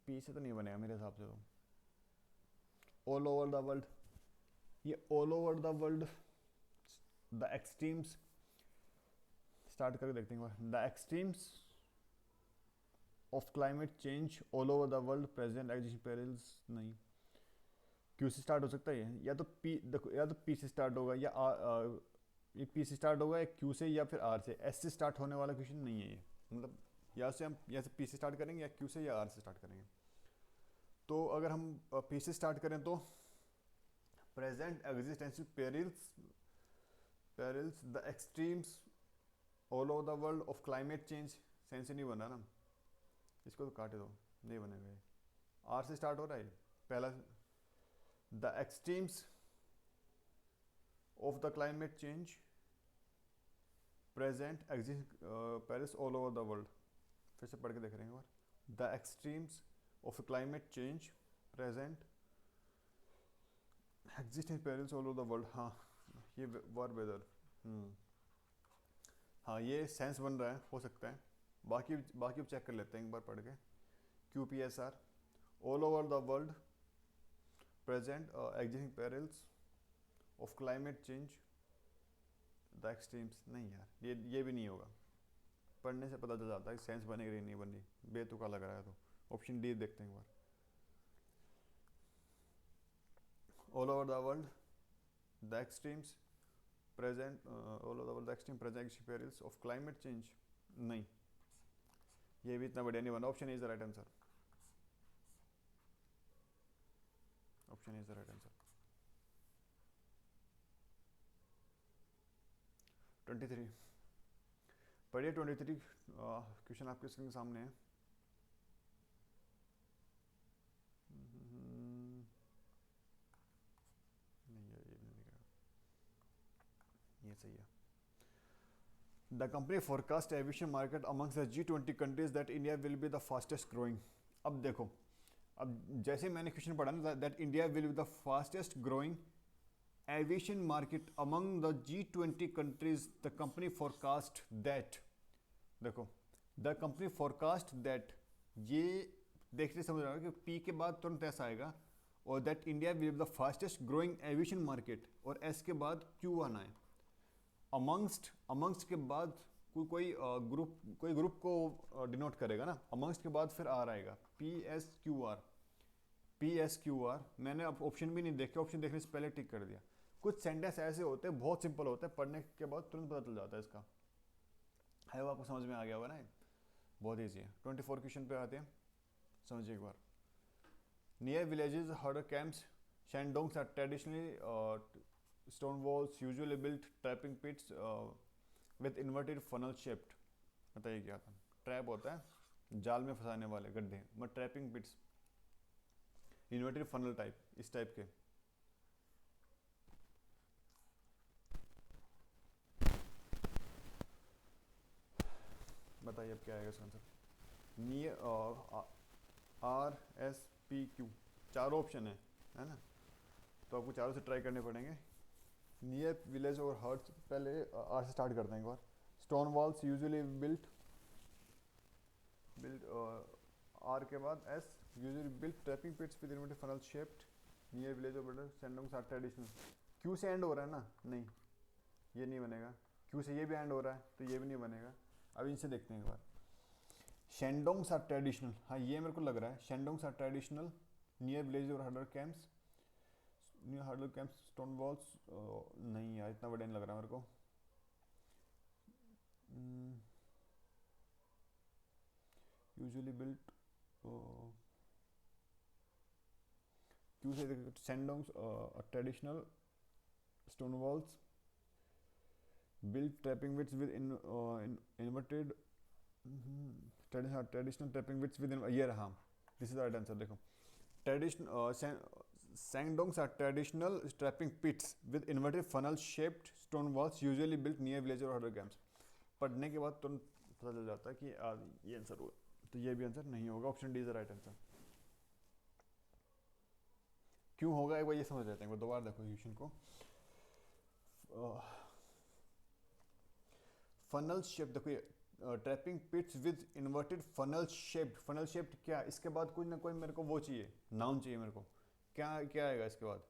पी से तो नहीं बनेगा मेरे हिसाब से. तो ऑल ओवर द वर्ल्ड, ये all over the world the extremes, start करके देखते हैं एक बार. The extremes of climate change all over the world present existing perils, नहीं. क्यू से स्टार्ट हो सकता है, या तो पी, देखो या तो पी से स्टार्ट होगा, या ये पी से स्टार्ट होगा, या क्यू से, या फिर आर से. एस से स्टार्ट होने वाला क्वेश्चन नहीं है ये, मतलब या से हम या से पी से स्टार्ट करेंगे, या क्यू से, या आर से स्टार्ट करेंगे. तो अगर हम पी से स्टार्ट करें तो present existential perils, perils the extremes all over the world of climate change, sense नहीं बना ना, इसको तो काटे दो, नहीं बनेगा. आर से स्टार्ट हो रहा है पहला. The extremes of the climate change present exist perils all over the world, फिर से पढ़ के देख रहे हैं एक बार. The extremes of climate change present existing perils all over the world. हाँ ये वार वेदर, हाँ ये सेंस बन रहा है, हो सकता है. बाकी चेक कर लेते हैं एक बार पढ़ के. Q P S are, all over the world present existing perils of climate change the extremes, नहीं यार ये भी नहीं होगा. पढ़ने से पता चल जाता है सेंस बनेगी नहीं बन रही, बेतुका लग रहा है. तो ऑप्शन डी देखते हैं एक बार. All over the world the extremes present all over the world the extreme present perils of climate change, नहीं ये भी इतना बढ़िया नहीं बना. Option is the right answer, option is the right answer. 23 पढ़िए. 23 क्वेश्चन आपके स्क्रीन के सामने है. नहीं ये नहीं दिखेगा, ये सही है. The company forecast aviation market amongst the G20 countries that India will be the fastest growing. अब देखो, अब जैसे मैंने क्वेश्चन पढ़ा ना, that India will be the fastest growing aviation market among the G20 countries, the company forecast that, देखो the company forecast that, ये देखते समझ रहा है कि पी के बाद तुरंत ऐसा आएगा, और that India will be the fastest growing aviation market, और एस के बाद क्यू आना है। अमंगस्ट के बाद कोई ग्रुप को डिनोट करेगा ना, अमंगस्ट के बाद फिर आर आएगा, पी एस क्यू आर। मैंने अब ऑप्शन भी नहीं देखे, ऑप्शन देखने से पहले टिक कर दिया। कुछ सेंटेंस ऐसे होते हैं, बहुत सिंपल होते हैं, पढ़ने के बाद तुरंत पता चल जाता है इसका। है वो आपको समझ में आ गया होगा ना, बहुत ईजी है। 24 क्वेश्चन पे आते हैं, समझिए एक बार। Near villages herder camps Shandongs are traditionally stone walls usually built trapping pits with inverted funnel shaped. बताइए क्या था? ट्रैप होता है जाल में फंसाने वाले गड्ढे, but trapping pits inverted funnel type, इस टाइप के। बताइए अब क्या आएगा इसका answer? Near R S P Q, चारों ऑप्शन है ना, तो आपको चारों से ट्राई करने पड़ेंगे। नियर विलेज और हर्ट्स, पहले आर से स्टार्ट करते हैं एक बार। Stone walls usually built built R के बाद S, usually built trapping pits with inverted funnel shaped near village और butter Sangdongs are traditional. Q से एंड हो रहा है ना, नहीं ये नहीं बनेगा। क्यू से ये भी एंड हो रहा है तो ये भी नहीं बनेगा। अब इनसे देखते हैं एक बार। शेंडोंग्स आर ट्रेडिशनल, हाँ ये मेरे को लग रहा है। शेंडोंग्स आर ट्रेडिशनल नियर विलेज और herder camps, near हर्डर camps stone walls, नहीं यार इतना बड़ा नहीं लग रहा मेरे को। यूजुअली बिल्ट क्यू से Sangdongs traditional stone walls built trapping pits with inverted traditional trapping pits with ये रहा, this is the right answer. देखो traditional Sangdongs are traditional trapping pits with inverted funnel shaped stone walls usually built near village और herder camps. पढ़ने के बाद तुरंत पता चल जाता है कि ये आंसर हुआ, तो ये भी आंसर नहीं होगा, option D is the right answer. क्यों होगा एक बार ये समझ लेते हैं, दोबारा देखो क्वेश्चन को। फनल शेप, देखो trapping pits with inverted funnel shaped क्या, इसके बाद कोई ना कोई मेरे को वो चाहिए, नाउन चाहिए मेरे को। क्या क्या आएगा इसके बाद?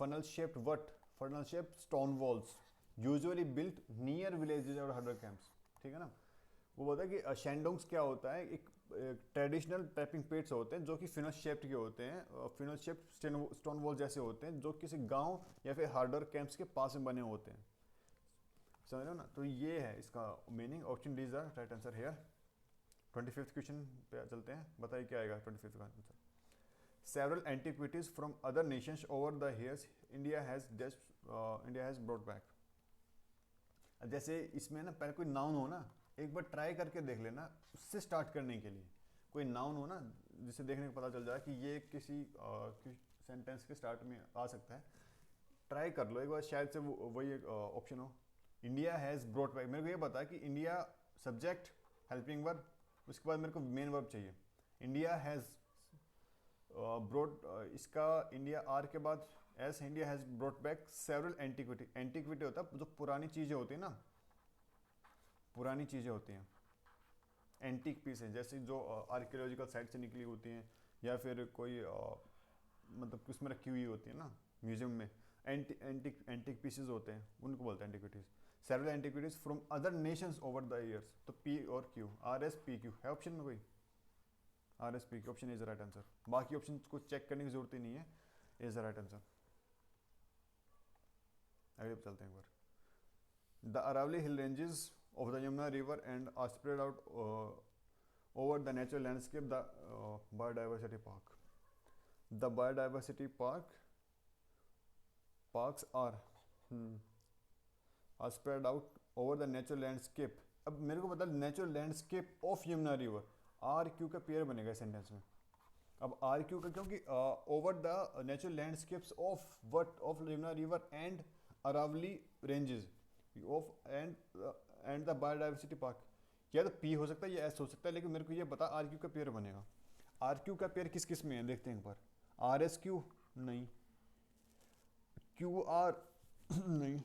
Funnel shaped what? Funnel shaped stone walls usually built near villages और हर्डर कैंप्स, ठीक है ना। वो बोलता है कि शेंडोंग्स क्या होता है, एक ट्रेडिशनल ट्रैपिंग पिट्स होते हैं जो कि फिनल शेप्ड के होते हैं, फिनल शेप्ड स्टोन वॉल जैसे होते हैं, जो किसी गांव या फिर हार्डर कैंप्स के पास में बने होते हैं, समझ रहे हो ना। तो ये है इसका meaning, option D is the right answer here. 25th question पे चलते हैं, बताइए क्या आएगा 25th का answer. Several antiquities from other Nations over the years India has brought back. जैसे इसमें ना पहले कोई नाउन हो ना, एक बार ट्राई करके देख लेना, उससे स्टार्ट करने के लिए कोई नाउन हो ना जिसे देखने को पता चल जाए कि ये किसी सेंटेंस के स्टार्ट में आ सकता है, ट्राई कर लो एक बार, शायद से वही एक ऑप्शन हो। इंडिया हैज़ ब्रॉट बैक, मेरे को ये पता है कि इंडिया सब्जेक्ट हेल्पिंग वर्ब, उसके बाद मेरे को मेन वर्ब चाहिए। इंडिया हैज़ ब्रॉट, इसका इंडिया आर के बाद S, India has brought back several antiquity. Antiquity होता है जो पुरानी चीज़ें होती हैं ना, पुरानी चीज़ें होती हैं, एंटीक पीसेज, जैसे जो आर्कियोलॉजिकल साइट से निकली होती हैं, या फिर कोई मतलब किसमें रखी हुई होती है ना म्यूजियम में, एंटिक पीसेज होते हैं, उनको बोलते हैं antiquities. Several antiquities from other Nations over the years, तो पी और Q, R S P Q है ऑप्शन में कोई? Are S P Q option is the right answer, बाकी ऑप्शन को चेक करने की जरूरत ही नहीं है, इज द राइट आंसर। आगे चलते हैं एक बार। The Aravalli hill ranges of the Yamuna river and are spread out over the natural landscape, the biodiversity park. The biodiversity parks are spread out over the natural landscape. अब मेरे को पता natural landscape of Yamuna river, R Q का pair बनेगा sentence में। अब R Q का क्योंकि over the natural landscapes of what, of Yamuna river and Aravalli ranges of and the biodiversity park, या तो पी हो सकता है या एस हो सकता है, लेकिन मेरे को ये पता आर क्यू का पेयर बनेगा। आर क्यू का पेयर किस किस में है देखते हैं एक बार। आर एस क्यू नहीं, क्यू आर नहीं,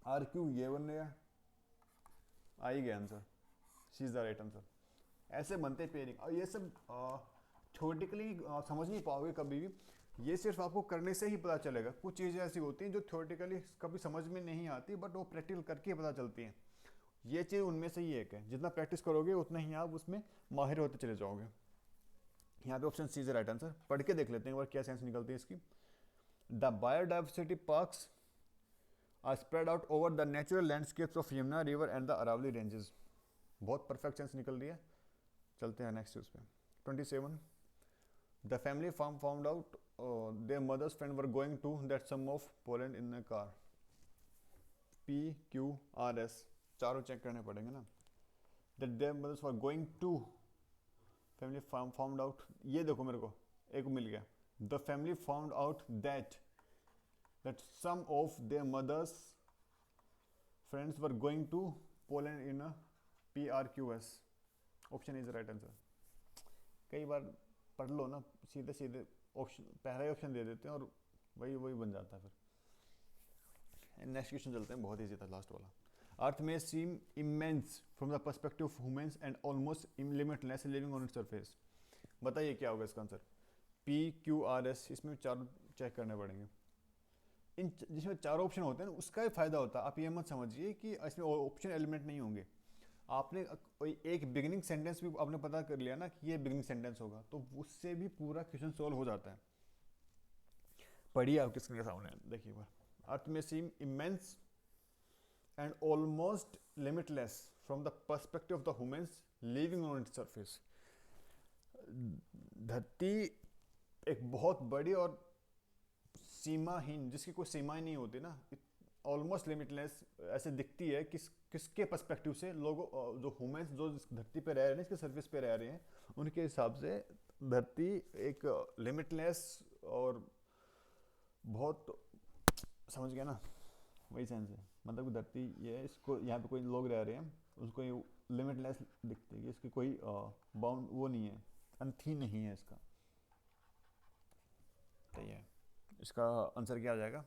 आर क्यू ये बन गया, आ ही गया answer, C is the right answer. ऐसे बनते पेयरिंग, और ये सब थ्योरेटिकली समझ नहीं पाओगे कभी भी, ये सिर्फ आपको करने से ही पता चलेगा। कुछ चीज़ें ऐसी होती हैं जो थ्योरेटिकली कभी समझ में नहीं आती, बट वो प्रैक्टिकल करके पता चलती हैं। ये चीज़ उनमें से ही एक है, जितना प्रैक्टिस करोगे उतना ही आप उसमें माहिर होते चले जाओगे। यहाँ पे option C is right answer. पढ़ के देख लेते हैं एक बार क्या सेंस निकलती है इसकी। The biodiversity parks are spread out over the natural landscapes of Yamuna river and the Aravalli ranges. बहुत परफेक्ट सेंस निकल रही है। चलते हैं नेक्स्ट उस पर। 27 the family farm found out their mother's friend were going to that some of Poland in a car. P Q R S चारों check करने पड़ेंगे ना। That their mother's were going to, family farm found out, ये देखो मेरे को एक मिल गया। The family found out that some of their mothers friends were going to Poland in a PRQS. Option is right answer. कई बार पढ़ लो ना, सीधे सीधे ऑप्शन पहला ही ऑप्शन दे देते हैं और वही वही बन जाता है फिर। नेक्स्ट क्वेश्चन चलते हैं, बहुत ईजी था लास्ट वाला। Earth may seem immense from the perspective of humans and almost limitless living on its surface. बताइए क्या होगा इसका answer. P Q R S, इसमें चार चेक करने पड़ेंगे। इन जिसमें चार ऑप्शन होते हैं उसका ही फायदा होता है। आप ये मत समझिए कि इसमें ऑप्शन एलिमेंट नहीं होंगे। आपने एक बिगिनिंग सेंटेंस भी आपने पता कर लिया ना कि ये बिगिनिंग सेंटेंस होगा, तो उससे भी पूरा क्वेश्चन सॉल्व हो जाता है। पढ़िए आप किसके सामने, देखिए बार। Earth may seem immense and almost limitless from the perspective of the humans living on its surface. धरती एक बहुत बड़ी और सीमाहीन, जिसकी कोई सीमाएं नहीं होती ना, ऑलमोस्ट लिमिटलेस ऐसे दिखती है किसके पर्सपेक्टिव से, लोगों जो ह्यूमंस जो धरती पे रह रहे हैं, इसके सरफेस पे रह रहे हैं, उनके हिसाब से धरती एक लिमिटलेस और बहुत, समझ गया ना, वही सेंस है। मतलब कि धरती ये इसको यहाँ पे कोई लोग रह रहे हैं उसको ये लिमिटलेस दिखती है, इसकी कोई बाउंड वो नहीं है, अंत ही नहीं है इसका। तो ये इसका आंसर क्या आ जाएगा।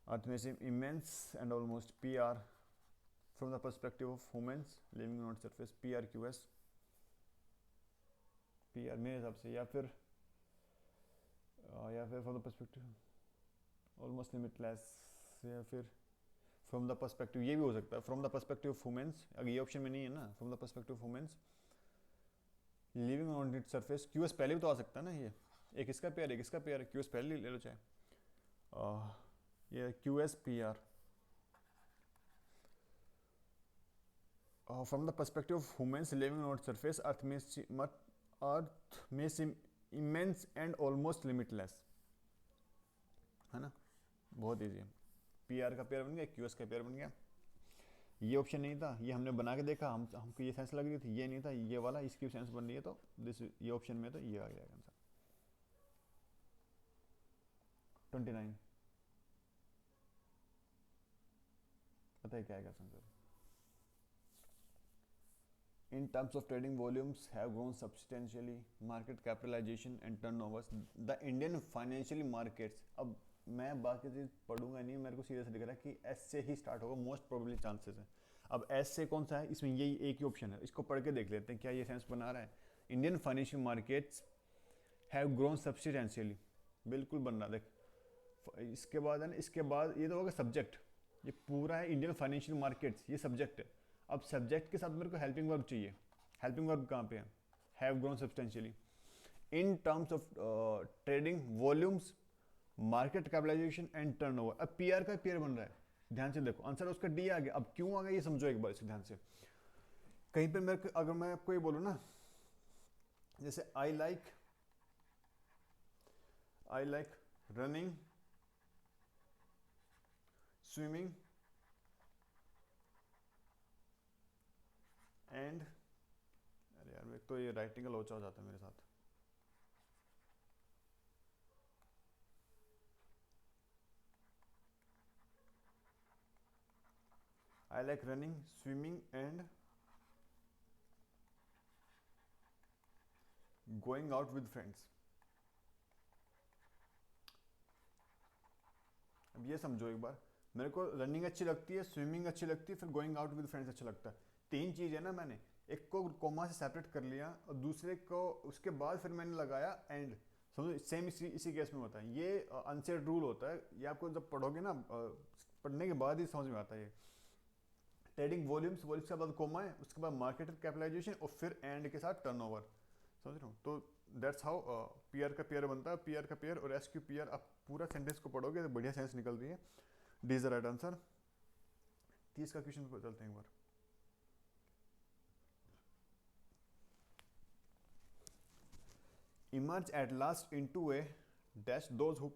अर्थ में से immense and almost P R from the perspective of humans living on surface, P R Q S, P are मेरे हिसाब से, या फिर from the perspective almost limitless, या फिर फ्रॉम द पर्सपेक्टिव, ये भी हो सकता है from the perspective of humans. अगर ये ऑप्शन में नहीं है ना, from the perspective of humans living on its surface, Q S पहले भी तो आ सकता है ना। ये एक इसका पेयर एक इसका पेयर, क्यू एस पहले ले लो चाहे, ये Q S P R. From the perspective of humans living on surface, earth may seem immense and almost limitless, है ना, बहुत ईजी है। पी आर का पेयर बन गया, क्यू एस का पेयर बन गया। ये ऑप्शन नहीं था, ये हमने बना के देखा, हमको ये सेंस लग रही थी, ये नहीं था, ये वाला इसकी सेंस बन रही है, तो दिस ये ऑप्शन में तो ये आ गया आंसर। 29 पता है क्या आएगा answer. In terms of trading volumes have grown substantially, market capitalization and turnovers, the Indian financial markets। अब मैं बाकी चीज़ पढ़ूंगा नहीं, मेरे को सीधे से दिख रहा है कि एस से ही स्टार्ट होगा, मोस्ट प्रोबेबली चांसेस है। अब एस से कौन सा है, इसमें यही एक ही ऑप्शन है, इसको पढ़ के देख लेते हैं क्या ये सेंस बना रहा है। Indian financial markets have grown substantially, बिल्कुल बन रहा, देख। इसके बाद है ना, इसके बाद ये तो होगा सब्जेक्ट, ये पूरा है इंडियन फाइनेंशियल मार्केट्स, ये सब्जेक्ट है। अब सब्जेक्ट के साथ मेरे को हेल्पिंग वर्ब चाहिए। हेल्पिंग वर्ब कहाँ पे है, have grown substantially. In terms of trading volumes, market capitalisation and turnover. अब पीआर का पीआर बन रहा है, ध्यान से देखो, आंसर उसका डी आ गया। अब क्यों आ गया ये समझो एक बार इसे ध्यान से। कहीं पे मेरे अगर मैं आपको ये बोलूँ ना, जैसे I like running, swimming and, अरे यार तो ये राइटिंग का लोचा हो जाता है मेरे साथ। I like running, swimming and going out with friends. अब ये समझो एक बार, मेरे को रनिंग अच्छी लगती है, स्विमिंग अच्छी लगती है, फिर गोइंग आउट विद फ्रेंड्स अच्छा लगता है। तीन चीज़ है ना, मैंने एक को कोमा से सेपरेट कर लिया और दूसरे को उसके बाद फिर मैंने लगाया एंड। समझो सेम इसी केस में होता है, ये अनसेड रूल होता है, ये आपको जब पढ़ोगे ना पढ़ने के बाद ही समझ में आता है। ये ट्रेडिंग वॉल्यूम्स, वॉल्यूम्स के बाद कोमा है, उसके बाद मार्केट कैपिटलाइजेशन और फिर एंड के साथ टर्नओवर। समझ रहे हो? तो दैट्स हाउ पीआर का पेयर बनता है, पीआर का पेयर और एसक्यू पीआर। आप पूरा सेंटेंस को पढ़ोगे तो बढ़िया सेंस निकल रही है। D is the right answer. 30 का क्वेश्चन पे चलते हैं एक बार। Emerge at last into a dash those who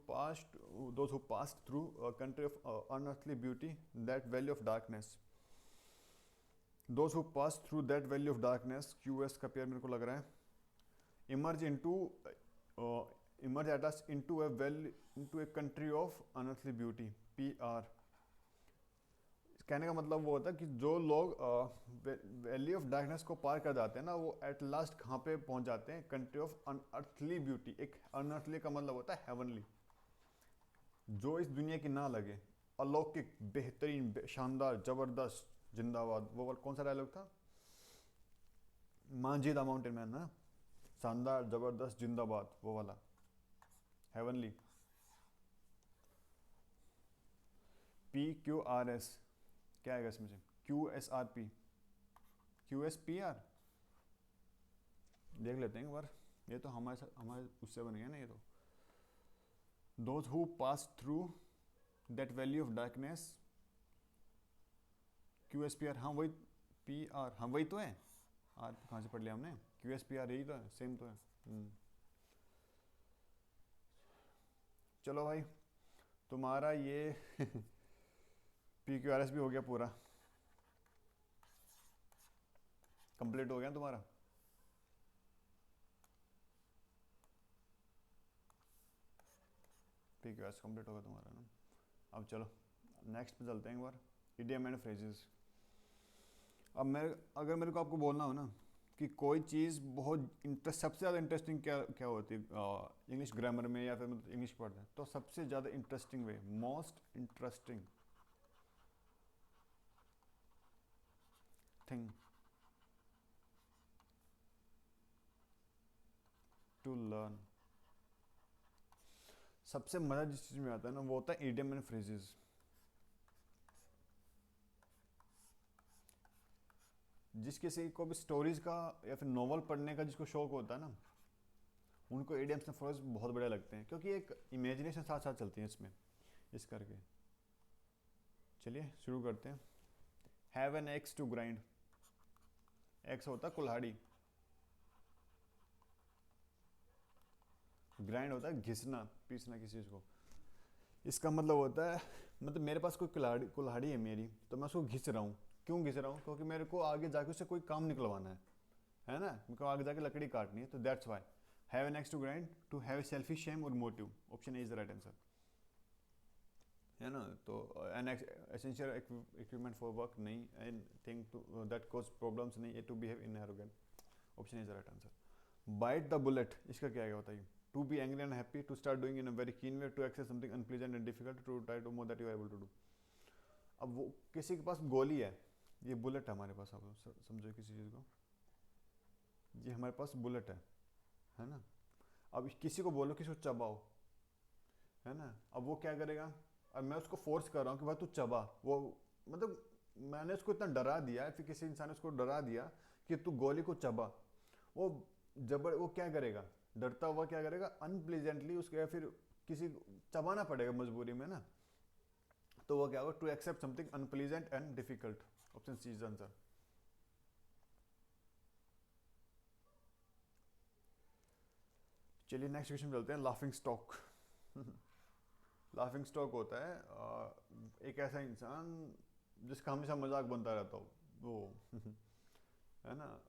passed through a country of unearthly beauty, that valley of darkness. Those who passed through that valley of darkness, QS का pair मेरे को लग रहा है। Emerge at us into a country of unearthly beauty, PR। कहने का मतलब वो होता है कि जो लोग वैली ऑफ डार्कनेस को पार कर जाते हैं ना, वो एट लास्ट कहाँ पे पहुंच जाते हैं? Country of unearthly beauty. एक अनअर्थली का मतलब होता है हेवनली, जो इस दुनिया की ना लगे, अलौकिक, बेहतरीन, शानदार, जबरदस्त, जिंदाबाद। वो कौन सा डायलॉग था? मांझी द माउंटेन मैन ना, शानदार, जबरदस्त, जिंदाबाद, वो वाला हेवनली। PQRS क्या आएगा इसमें से? QSRP, QSPR देख लेते हैं एक बार। ये तो हमारे उससे बन गया ना ये तो। Those who pass through that valley of darkness, QSPR। हाँ वही, PR हाँ वही तो है। आर कहाँ से पढ़ लिया हमने? QSPR यही तो है, सेम तो है। चलो भाई, तुम्हारा ये PQRS भी हो गया, पूरा कंप्लीट हो गया तुम्हारा। PQRS कंप्लीट होगा तुम्हारा ना। अब चलो नेक्स्ट पे चलते हैं एक बार, इडियम एंड फ्रेजेस। अब अगर मेरे को आपको बोलना हो ना कि कोई चीज़ बहुत सबसे ज़्यादा इंटरेस्टिंग क्या क्या होती है इंग्लिश ग्रामर में, या फिर मतलब इंग्लिश पढ़ते हैं, तो सबसे ज़्यादा interesting way, most interesting thing to learn, सबसे मज़ा जिस चीज़ में आता है ना, वो होता है इडियम एंड फ्रेजेस। जिस किसी को भी स्टोरीज का या फिर नॉवल पढ़ने का जिसको शौक होता है ना, उनको इडियम्स एंड फ्रेजेस बहुत बढ़िया लगते हैं, क्योंकि एक इमेजिनेशन साथ साथ चलती है इसमें, इस करके। चलिए शुरू करते हैं। Have an axe to grind. Axe होता है कुल्हाड़ी, ग्राइंड होता है घिसना, पीसना किसी चीज़ को। इसका मतलब होता है, मतलब मेरे पास कोई कुल्हाड़ी है मेरी, तो मैं उसको घिस रहा हूँ। क्यों घिस रहा हूँ? क्योंकि मेरे को आगे जाके उससे कोई काम निकलवाना है ना, मेरे को आगे जाके लकड़ी काटनी है, तो that's why have an axe to grind, to have a selfish shame or motive. Option A is the right answer, है ना। तो an essential equipment for work नहीं, and thing to that cause problems नहीं, a to behave in arrogant. Option is the right answer. Bite the bullet, इसका क्या है बताइए? To be angry and happy, to start doing in a very keen way, to access something unpleasant and difficult, to try to more that you are able to do. अब वो किसी के पास गोली है, ये बुलेट है हमारे पास। आप समझो किसी चीज़ को, ये हमारे पास बुलेट है ना। अब किसी को बोलो, किसी को चबाओ, है ना। अब वो क्या करेगा? अब मैं उसको फोर्स कर रहा हूँ कि भाई तू चबा, वो मतलब मैंने उसको इतना डरा दिया, फिर किसी इंसान ने उसको डरा दिया कि तू गोली को चबा, वो क्या करेगा? डरता हुआ क्या करेगा? अनप्लीजेंटली उसके, या फिर किसी चबाना पड़ेगा मजबूरी में ना, तो वो क्या होगा? To accept something unpleasant and difficult. Option C is answer. चलिए नेक्स्ट क्वेश्चन चलते हैं। Laughing stock. लाफिंग स्टॉक होता है एक ऐसा इंसान जिसका हमेशा मजाक बनता रहता हो, वो है ना।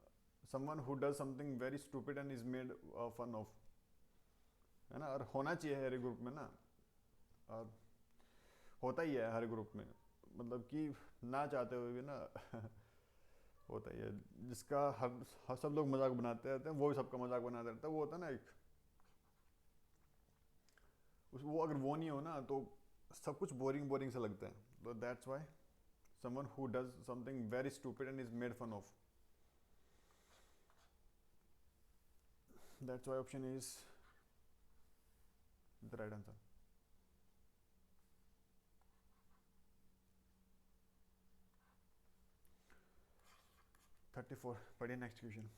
Someone who does something very stupid and is made fun of, है ना। और होना चाहिए हर ग्रुप में ना, और होता ही है हर ग्रुप में, मतलब कि ना चाहते हुए भी ना होता है ये, जिसका हर सब लोग मजाक बनाते रहते हैं, वो भी सबका मजाक बनाते रहता है, वो होता है ना एक, वो अगर वो नहीं हो ना तो सब कुछ बोरिंग बोरिंग सा लगता है. तो that's Y someone who does something very stupid and is made fun of. That's why option is the right answer. 34. पढ़िए next question.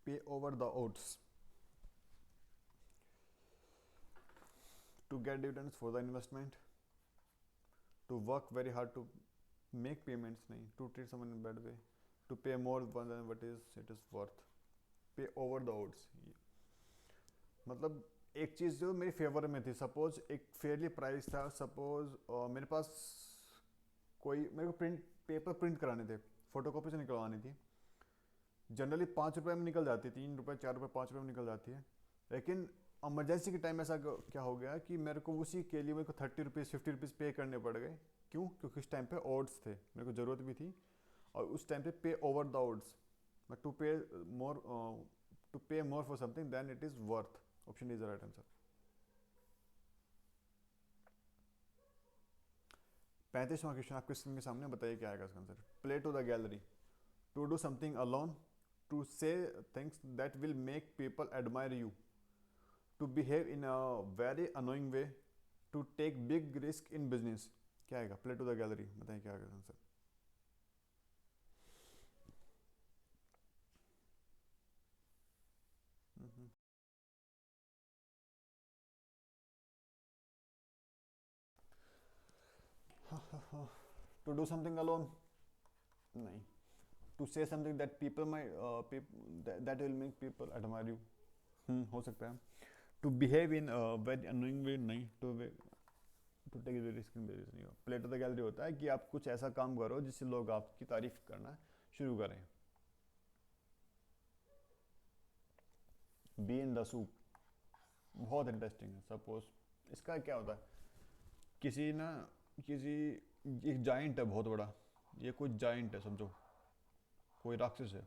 Pay over the odds to get dividends for the investment, to work very hard to make payments, नहीं, to treat someone in bad way, to pay more than what is it is worth. Pay over the odds. मतलब एक चीज़ जो मेरी favour में थी, suppose एक Fairlie price था, suppose मेरे पास कोई, मेरे को पेपर प्रिंट कराने थे, फोटोकॉपी से निकलवानी थी, जनरली 5 रुपये में निकल जाती है, 3 रुपये 4 रुपये 5 रुपये में निकल जाती है. लेकिन इमरजेंसी के टाइम ऐसा क्या हो गया कि मेरे को उसी के लिए मेरे को 30 रुपीज़ 50 रुपीज़ पे करने पड़ गए. क्यों? क्योंकि उस टाइम पे ऑड्स थे, मेरे को ज़रूरत भी थी, और उस टाइम पे पे over the odds, to pay more for something than it is worth. Option is the right answer. 35वां क्वेश्चन आपके स्क्रीन के सामने, बताइए क्या आएगा इसका answer. Play to the gallery, to do something alone, to say things that will make people admire you, to behave in a very annoying way, to take big risk in business. क्या आएगा? play to the gallery. बताइए क्या आएगा answer. to do something alone, नहीं. to say something that people might that will make people admire you, हो सकता है. to behave in a very annoying way, नहीं. to take a risk in business नहीं हो. play to the gallery होता है कि आप कुछ ऐसा काम करो जिससे लोग आपकी तारीफ करना शुरू करें. बी इन द सूप बहुत इंटरेस्टिंग है. सपोज इसका क्या होता है, किसी एक जाइंट है बहुत बड़ा, ये कोई जाइंट है समझो, कोई राक्षस है,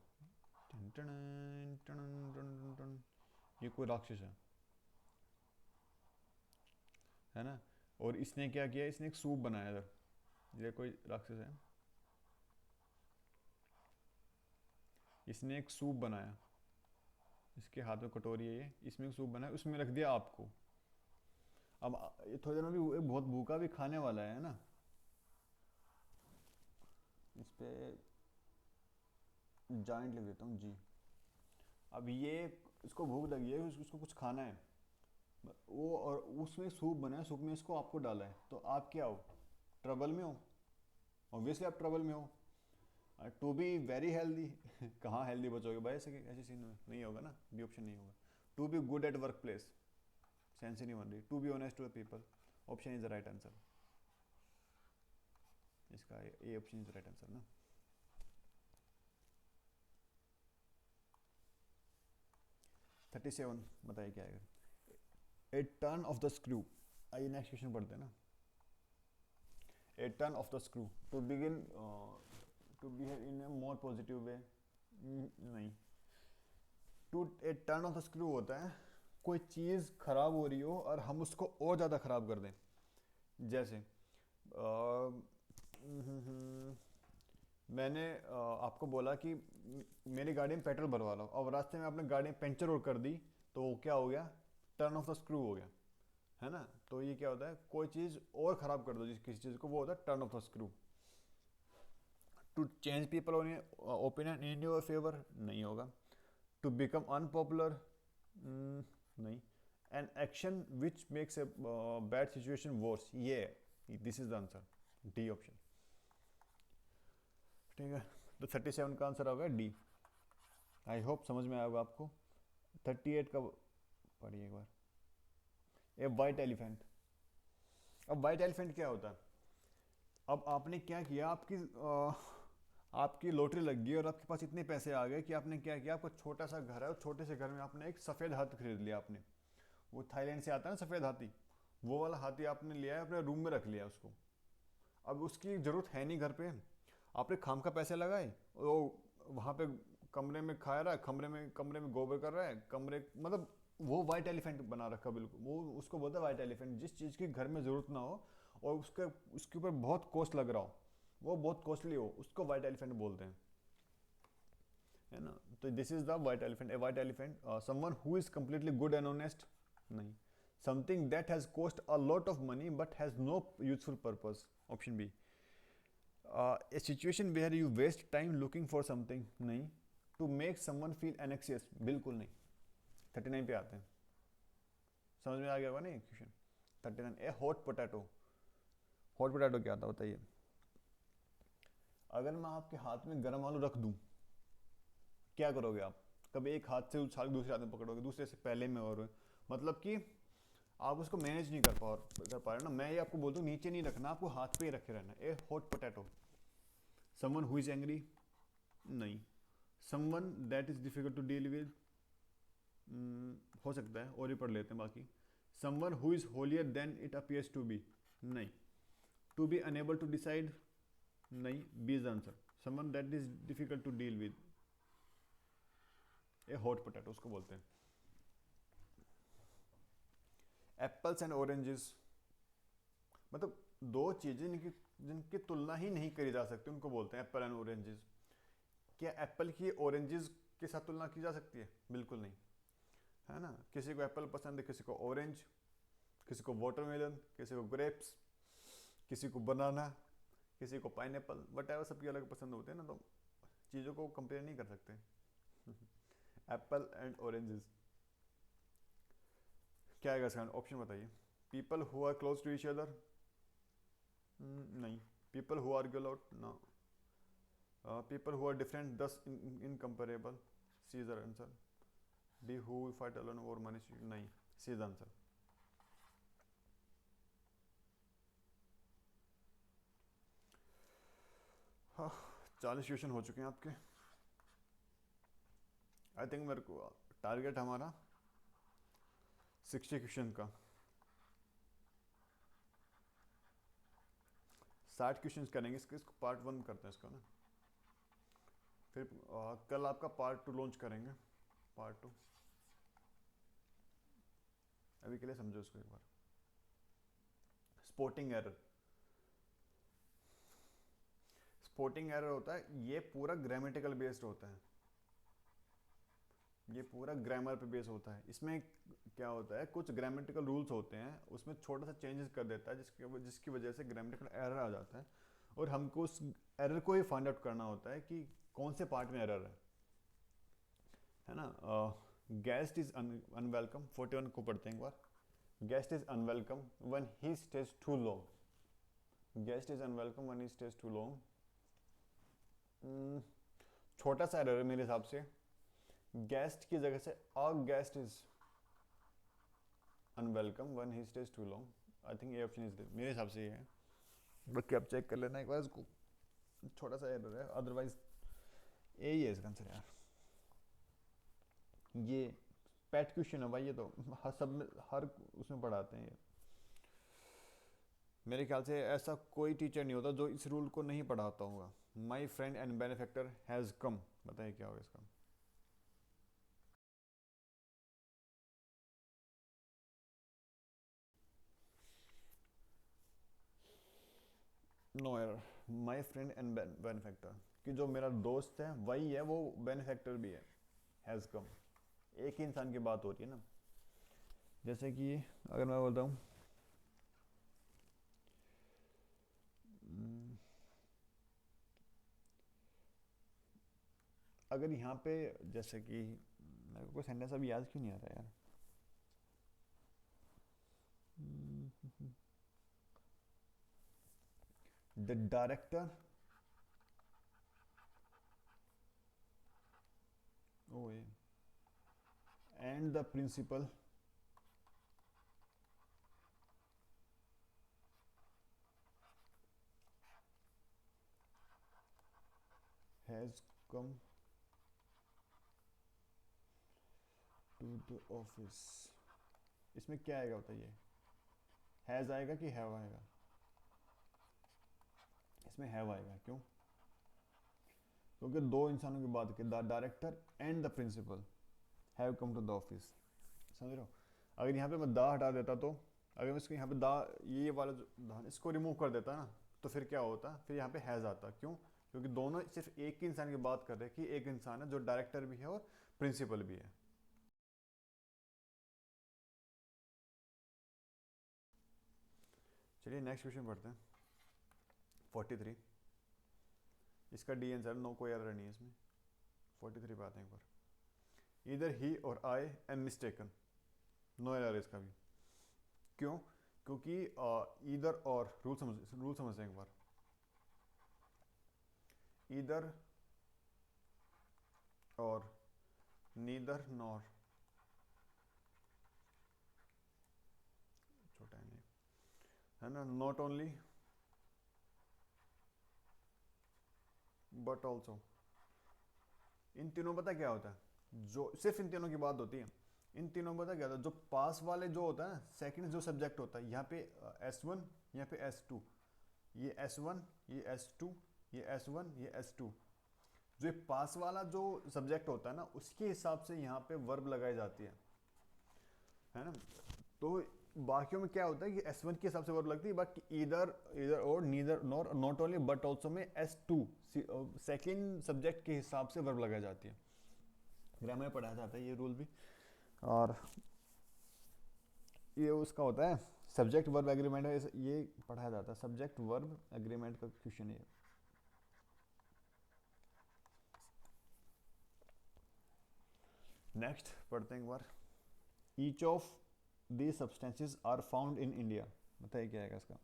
ये कोई राक्षस है ना. और इसने क्या किया, इसने एक सूप बनाया इधर, ये कोई राक्षस है, इसने एक सूप बनाया, इसके हाथ में कटोरी है, ये इसमें एक सूप बनाया, उसमें रख दिया आपको. अब ये थोड़ी देर में भी बहुत भूखा भी खाने वाला है ना. इस पे जॉइंट लिख देता हूँ जी. अब ये इसको भूख लगी है, उसको कुछ खाना है, वो और उसमें सूप बनाया, सूप में इसको आपको डाला है, तो आप क्या हो? ट्रबल में हो. ऑब्वियसली आप ट्रबल में हो. टू बी वेरी हेल्दी, कहाँ हेल्दी बचोगे भाई ऐसे सीन में, नहीं होगा ना, बी ऑप्शन नहीं होगा. To be good at work place, sense ही नहीं बन रही. To be honest to the people, option is the right answer. इसका A option is the right answer ना. थर्टी सेवन, बताइए क्या आएगा. A turn of the screw. आइए नेक्स्ट क्वेश्चन पढ़ते हैं ना. A turn of the screw, to begin to behave in a more positive way, नहीं. To a turn of the screw होता है कोई चीज़ खराब हो रही हो और हम उसको और ज़्यादा ख़राब कर दें. जैसे मैंने आपको बोला कि मेरी गाड़ी में पेट्रोल भरवा लो, और रास्ते में आपने गाड़ी में पंचर और कर दी, तो क्या हो गया? टर्न ऑफ द स्क्रू हो गया, है ना. तो ये क्या होता है, कोई चीज़ और ख़राब कर दो किसी चीज़ को, वो होता है turn of the screw. To change people opinion in your favour, नहीं होगा. टू बिकम अनपॉपुलर, नहीं. An action which makes a bad situation worse, ये this is the answer, D option. ठीक है, तो 37 का आंसर होगा डी. आई होप समझ में आएगा आपको. 38 का पढ़िए एक बार. ए वाइट एलिफेंट. अब वाइट एलिफेंट क्या होता है? अब आपने क्या किया, आपकी लॉटरी लग गई और आपके पास इतने पैसे आ गए कि आपने क्या किया, आपका छोटा सा घर है और छोटे से घर में आपने एक सफ़ेद हाथी खरीद लिया. आपने वो थाईलैंड से आता है ना सफ़ेद हाथी, वो वाला हाथी आपने लिया है, अपने रूम में रख लिया उसको. अब उसकी ज़रूरत है नहीं घर पे, आपने खाम का पैसे लगाए, वो वहाँ पे कमरे में खा रहा है, कमरे में गोबर कर रहा है, कमरे मतलब वो वाइट एलिफेंट बना रखा बिल्कुल, वो उसको बोलता है वाइट एलिफेंट। जिस चीज़ की घर में ज़रूरत ना हो और उसके ऊपर बहुत कॉस्ट लग रहा हो, वो बहुत कॉस्टली हो, उसको वाइट एलिफेंट बोलते हैं, है ना। तो this is the white elephant. A white elephant someone who is completely good and honest, नहीं। Something that has cost a lot of money but has no useful purpose, option B. A situation where you waste time looking for something, नहीं। To make someone feel anxious, बिल्कुल नहीं। 39 पे आते हैं, समझ में आ गया होगा नहीं क्वेश्चन। 39, ए हॉट पोटैटो। हॉट पोटैटो क्या आता है बताइए। अगर मैं आपके हाथ में गर्म आलू रख दूं, क्या करोगे आप? कभी एक हाथ से उछाल के दूसरे हाथ में पकड़ोगे, दूसरे से पहले में, और मतलब कि आप उसको मैनेज नहीं कर पा रहे ना। मैं ये आपको बोलता हूँ नीचे नहीं रखना, आपको हाथ पे ही रखे रहना। A hot potato. Someone who is angry, नहीं। Someone that is difficult to deal with, हो सकता है, और ही पढ़ लेते हैं बाकी। Someone who is holier than it appears to be, नहीं। To be unable to decide, नहीं। B is answer. Someone that is difficult to deal with, a hot potato उसको बोलते हैं। एप्पल्स एंड ऑरेंजेस, मतलब दो चीजें जिनकी तुलना ही नहीं करी जा सकती उनको बोलते हैं एप्पल एंड ऑरेंजेस। क्या एप्पल की ऑरेंजेस के साथ तुलना की जा सकती है? बिल्कुल नहीं, है ना। किसी को एप्पल पसंद है, किसी को ऑरेंज, किसी को वाटरमेलन, किसी को ग्रेप्स, किसी को बनाना, किसी को पाइनएप्पल, वट एवर, सबकी अलग पसंद होते हैं ना, तो चीज़ों को कंपेयर नहीं कर सकते। एप्पल एंड ऑरेंजेस क्या आएगा इसका ऑप्शन बताइए। People who are close to each other, नहीं। People who are lot, no. People who are different thus incomparable, C is answer. D who fight alone और मनी, नहीं, सी इज आंसर। हाँ, 40 question हो चुके हैं आपके। I think मेरे को टारगेट हमारा 60 क्वेश्चन का, 60 क्वेश्चन करेंगे इसको पार्ट 1 करते हैं इसका ना। फिर कल आपका पार्ट 2 लॉन्च करेंगे, पार्ट 2। अभी के लिए समझो इसको एक बार। स्पोर्टिंग एरर, स्पोर्टिंग एरर होता है, ये पूरा ग्रामेटिकल बेस्ड होता है, ये पूरा ग्रामर पे बेस होता है। इसमें क्या होता है, कुछ ग्रामेटिकल रूल्स होते हैं, उसमें छोटा सा चेंजेस कर देता है, जिसकी वजह से ग्रामेटिकल एरर आ जाता है, और हमको उस एरर को ही फाइंड आउट करना होता है कि कौन से पार्ट में एरर है ना। गेस्ट इज अनवेलकम, 41 को पढ़ते हैं एक बार। Guest is unwelcome when he stays too long, guest is unwelcome when he stays too long. छोटा सा एरर है मेरे हिसाब से, गेस्ट की जगह से a guest is unwelcome when he stays too long. I think ये ऑप्शन इज मेरे हिसाब से ये है, बाकी आप चेक कर लेना एक बार इसको। छोटा सा एरर है, अदरवाइज यही है इसका आंसर यार। ये पेट क्वेश्चन है भाई, ये तो हर सब में, हर उसमें पढ़ाते हैं ये। मेरे ख्याल से ऐसा कोई टीचर नहीं होता जो इस रूल को नहीं पढ़ाता होगा। My friend and benefactor has come, बताइए क्या होगा इसका। No error, my friend and benefactor, कि जो मेरा दोस्त है वही है, वो बेनिफैक्टर भी है, हैज़ कम। एक ही इंसान की बात हो रही है ना। जैसे कि अगर मैं बोलता हूँ अगर यहाँ पे, जैसे कि मेरे को कोई सेंटेंस अभी याद क्यों नहीं आ रहा यार। The director, oh yeah, and the principal has come to the office. इसमें क्या आएगा बताइए, हैज़ आएगा कि हैव आएगा? इसमें हैव आएगा, क्यों? क्योंकि दो इंसानों की बात की, the director and the principal have come to the office, समझ रहे हो। अगर यहाँ पे मैं दा हटा देता तो, अगर मैं इसको यहाँ पे दा, ये वाला जो दा इसको रिमूव कर देता ना, तो फिर क्या होता, फिर यहाँ पे हैज़ आता। क्यों? क्योंकि दोनों सिर्फ एक ही इंसान की बात कर रहे हैं कि एक इंसान है जो डायरेक्टर भी है और प्रिंसिपल भी है। चलिए नेक्स्ट क्वेश्चन पढ़ते हैं। 43, इसका डी आंसर, नो कोई एरर नहीं है इसमें। 43 पे आते हैं एक बार। इधर ही और I am mistaken, no error इसका भी। क्यों? क्योंकि इधर और रूल समझते हैं एक बार। इधर और, नीदर नॉर, छोटा है नहीं, है ना, नॉट ओनली बट ऑल्सो, इन तीनों पता क्या होता है, जो सिर्फ इन तीनों की बात होती है। इन तीनों में पता क्या होता है, जो पास वाले जो होता है, सेकंड जो सब्जेक्ट होता है, यहाँ पे S1, यहाँ पे S2, ये S1, ये S2, ये S1, ये S2, जो ये पास वाला जो सब्जेक्ट होता है ना, उसके हिसाब से यहाँ पे वर्ब लगाई जाती है ना। तो बाकियों में क्या होता है कि S1 के हिसाब से वर्ब लगती है, बाकी इधर इधर और, neither nor, not only but also में S2 सेकेंड सब्जेक्ट के हिसाब से वर्ब लगाई जाती है। ग्रामर में पढ़ाया जाता है ये रूल भी। और ये उसका होता है सब्जेक्ट वर्ब एग्रीमेंट है, ये पढ़ाया जाता है, सब्जेक्ट वर्ब एग्रीमेंट का क्वेश्चन है। नेक्स्ट पढ़ते हैं एक बार। Each of the substances are found in India, बताइए क्या है इसका,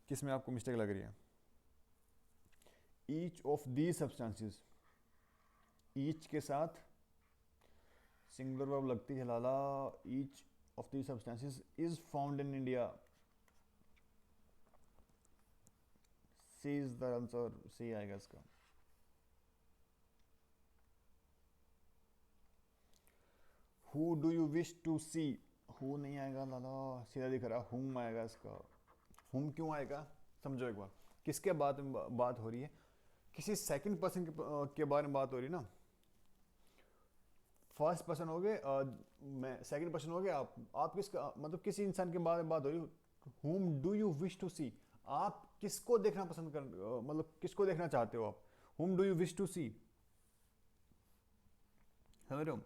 किस में आपको मिस्टेक लग रही है। Each of the substances, each के साथ सिंगुलर वर्ब लगती है लाला। Each of the substances is found in India, C is the answer, C आएगा इसका। Who do you wish to see, who नहीं आएगा लाला, सीधा दिख रहा, हुम आएगा इसका। हुम क्यों आएगा, समझो एक बार, किसके बात में बात हो रही है, किसी सेकंड पर्सन के बारे में बात हो रही है ना। फर्स्ट पर्सन हो गए मैं, सेकंड पर्सन हो गए आप किसका मतलब किसी इंसान के बारे में बात हो रही है। हुम डू यू विश टू सी, आप किसको देखना पसंद कर मतलब किसको देखना चाहते हो आप, हुम डू यू विश टू सी, समझ रहे हो।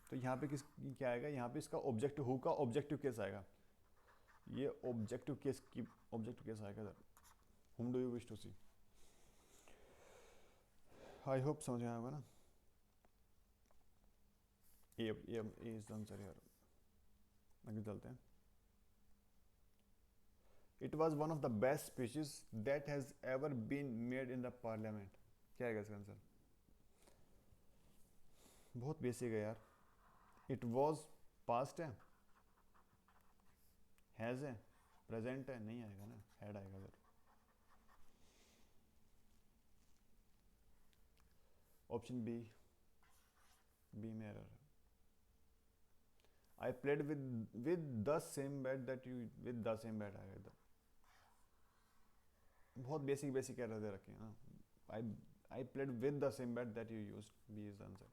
तो यहाँ पे किस क्या आएगा, यहाँ पे इसका ऑब्जेक्टिव, हु का ऑब्जेक्टिव केस आएगा, ये ऑब्जेक्टिव केस की ऑब्जेक्टिव केस आएगा sir, whom do you wish to see. I hope समझ में आएगा ना। ये इज आंसर यार, आगे चलते हैं। It was one of the best speeches that has ever been made in the parliament, क्या है इसका आंसर। बहुत बेसिक है यार। इट वॉज पास्ट है, हैज है, प्रेजेंट है, नहीं आएगा ना, हैड आएगा सर। ऑप्शन बी, बी में एरर है। I played with the same bat that you, with the same bat आएगा इधर। बहुत बेसिक बेसिक एरर दे रखे हैं ना। I I played with the same bat that you used, B is answer.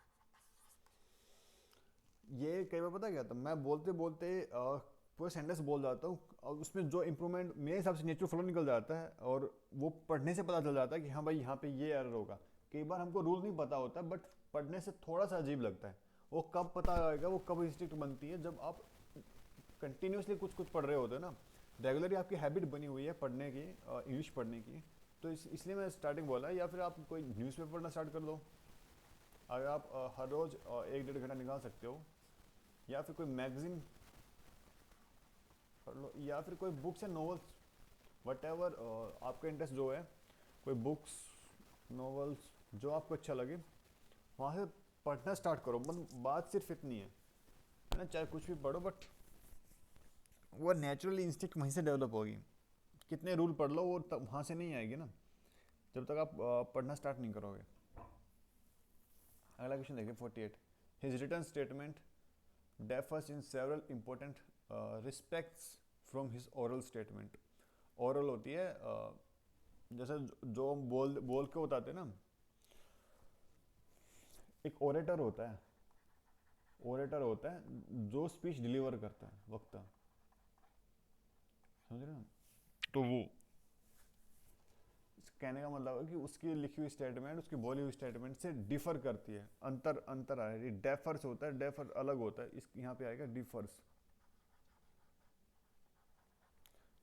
ये कई बार पता क्या था, मैं बोलते बोलते पूरा सेंटेंस बोल जाता हूँ और उसमें जो इंप्रूवमेंट मेरे हिसाब से नेचुरल फ्लो निकल जाता है, और वो पढ़ने से पता चल जाता है कि हाँ भाई यहाँ पे ये एरर होगा। कई बार हमको रूल नहीं पता होता, बट पढ़ने से थोड़ा सा अजीब लगता है। वो कब पता आएगा, वो कब इंस्टिंक्ट बनती है, जब आप कंटिन्यूसली कुछ कुछ पढ़ रहे होते हैं ना, रेगुलरली आपकी हैबिट बनी हुई है पढ़ने की, इंग्लिश पढ़ने की। तो इसलिए मैं स्टार्टिंग बोला, या फिर आप कोई न्यूज़पेपर पढ़ना स्टार्ट कर दो, अगर आप हर रोज़ 1-1.5 घंटा निकाल सकते हो, या फिर कोई मैगजीन पढ़ लो, या फिर कोई books and novels, what ever आपका इंटरेस्ट जो है, कोई बुक्स नॉवेल्स जो आपको अच्छा लगे, वहाँ से पढ़ना स्टार्ट करो। मतलब बात सिर्फ इतनी है ना, चाहे कुछ भी पढ़ो, बट वो नेचुरली इंस्टिंक्ट वहीं से डेवलप होगी। कितने रूल पढ़ लो, वो तब वहाँ से नहीं आएगी ना, जब तक आप पढ़ना स्टार्ट नहीं करोगे। अगला क्वेश्चन देखिए 48। His written statement differs in several important respects from his oral statement। oral होती है जैसे जो हम बोल बोल के बताते हैं ना, एक ओरेटर होता है जो स्पीच डिलीवर करता है वक्ता, समझ रहे हो? तो वो कहने का मतलब है कि उसकी लिखी हुई स्टेटमेंट उसकी बोली हुई स्टेटमेंट से डिफर करती है, अंतर अंतर आ रही, डेफर्स होता है, डेफर अलग होता है, इस यहाँ पे आएगा डिफर्स,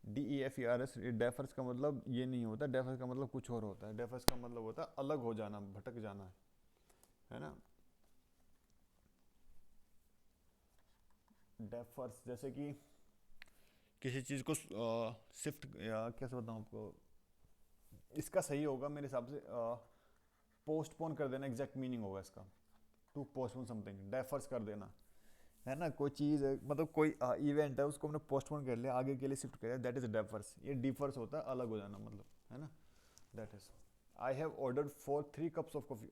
DEFERS। डेफर्स का मतलब ये नहीं होता, डेफर्स का मतलब कुछ और होता है, डेफर्स का मतलब होता है अलग हो जाना, भटक जाना, है ना। डेफर्स जैसे कि किसी चीज़ को शिफ्ट, या कैसे बताऊँ आपको, इसका सही होगा मेरे हिसाब से पोस्टपोन कर देना, एग्जैक्ट मीनिंग होगा इसका, टू पोस्टपोन समथिंग, डेफर्स कर देना, है ना। कोई चीज़ है, मतलब कोई इवेंट है उसको हमने पोस्टपोन कर लिया, आगे के लिए शिफ्ट कर दिया, दैट इज डेफर्स। ये डिफर्स होता है अलग हो जाना, मतलब, है ना। That is, I have order for 3 cups of coffee,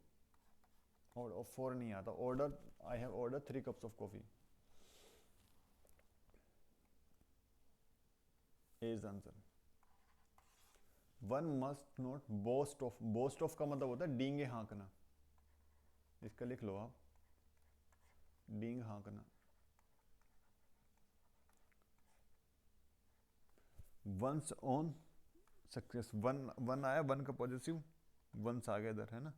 और फोर नहीं आता, order, I have order 3 cups of coffee is answer. One must not boast of, boast of का मतलब होता है डींगे हाँकना, इसका लिख लो आप, डींग हाँकना। Once on success, one one आया, वन का पॉजिटिव, वंस आ गया इधर, है ना।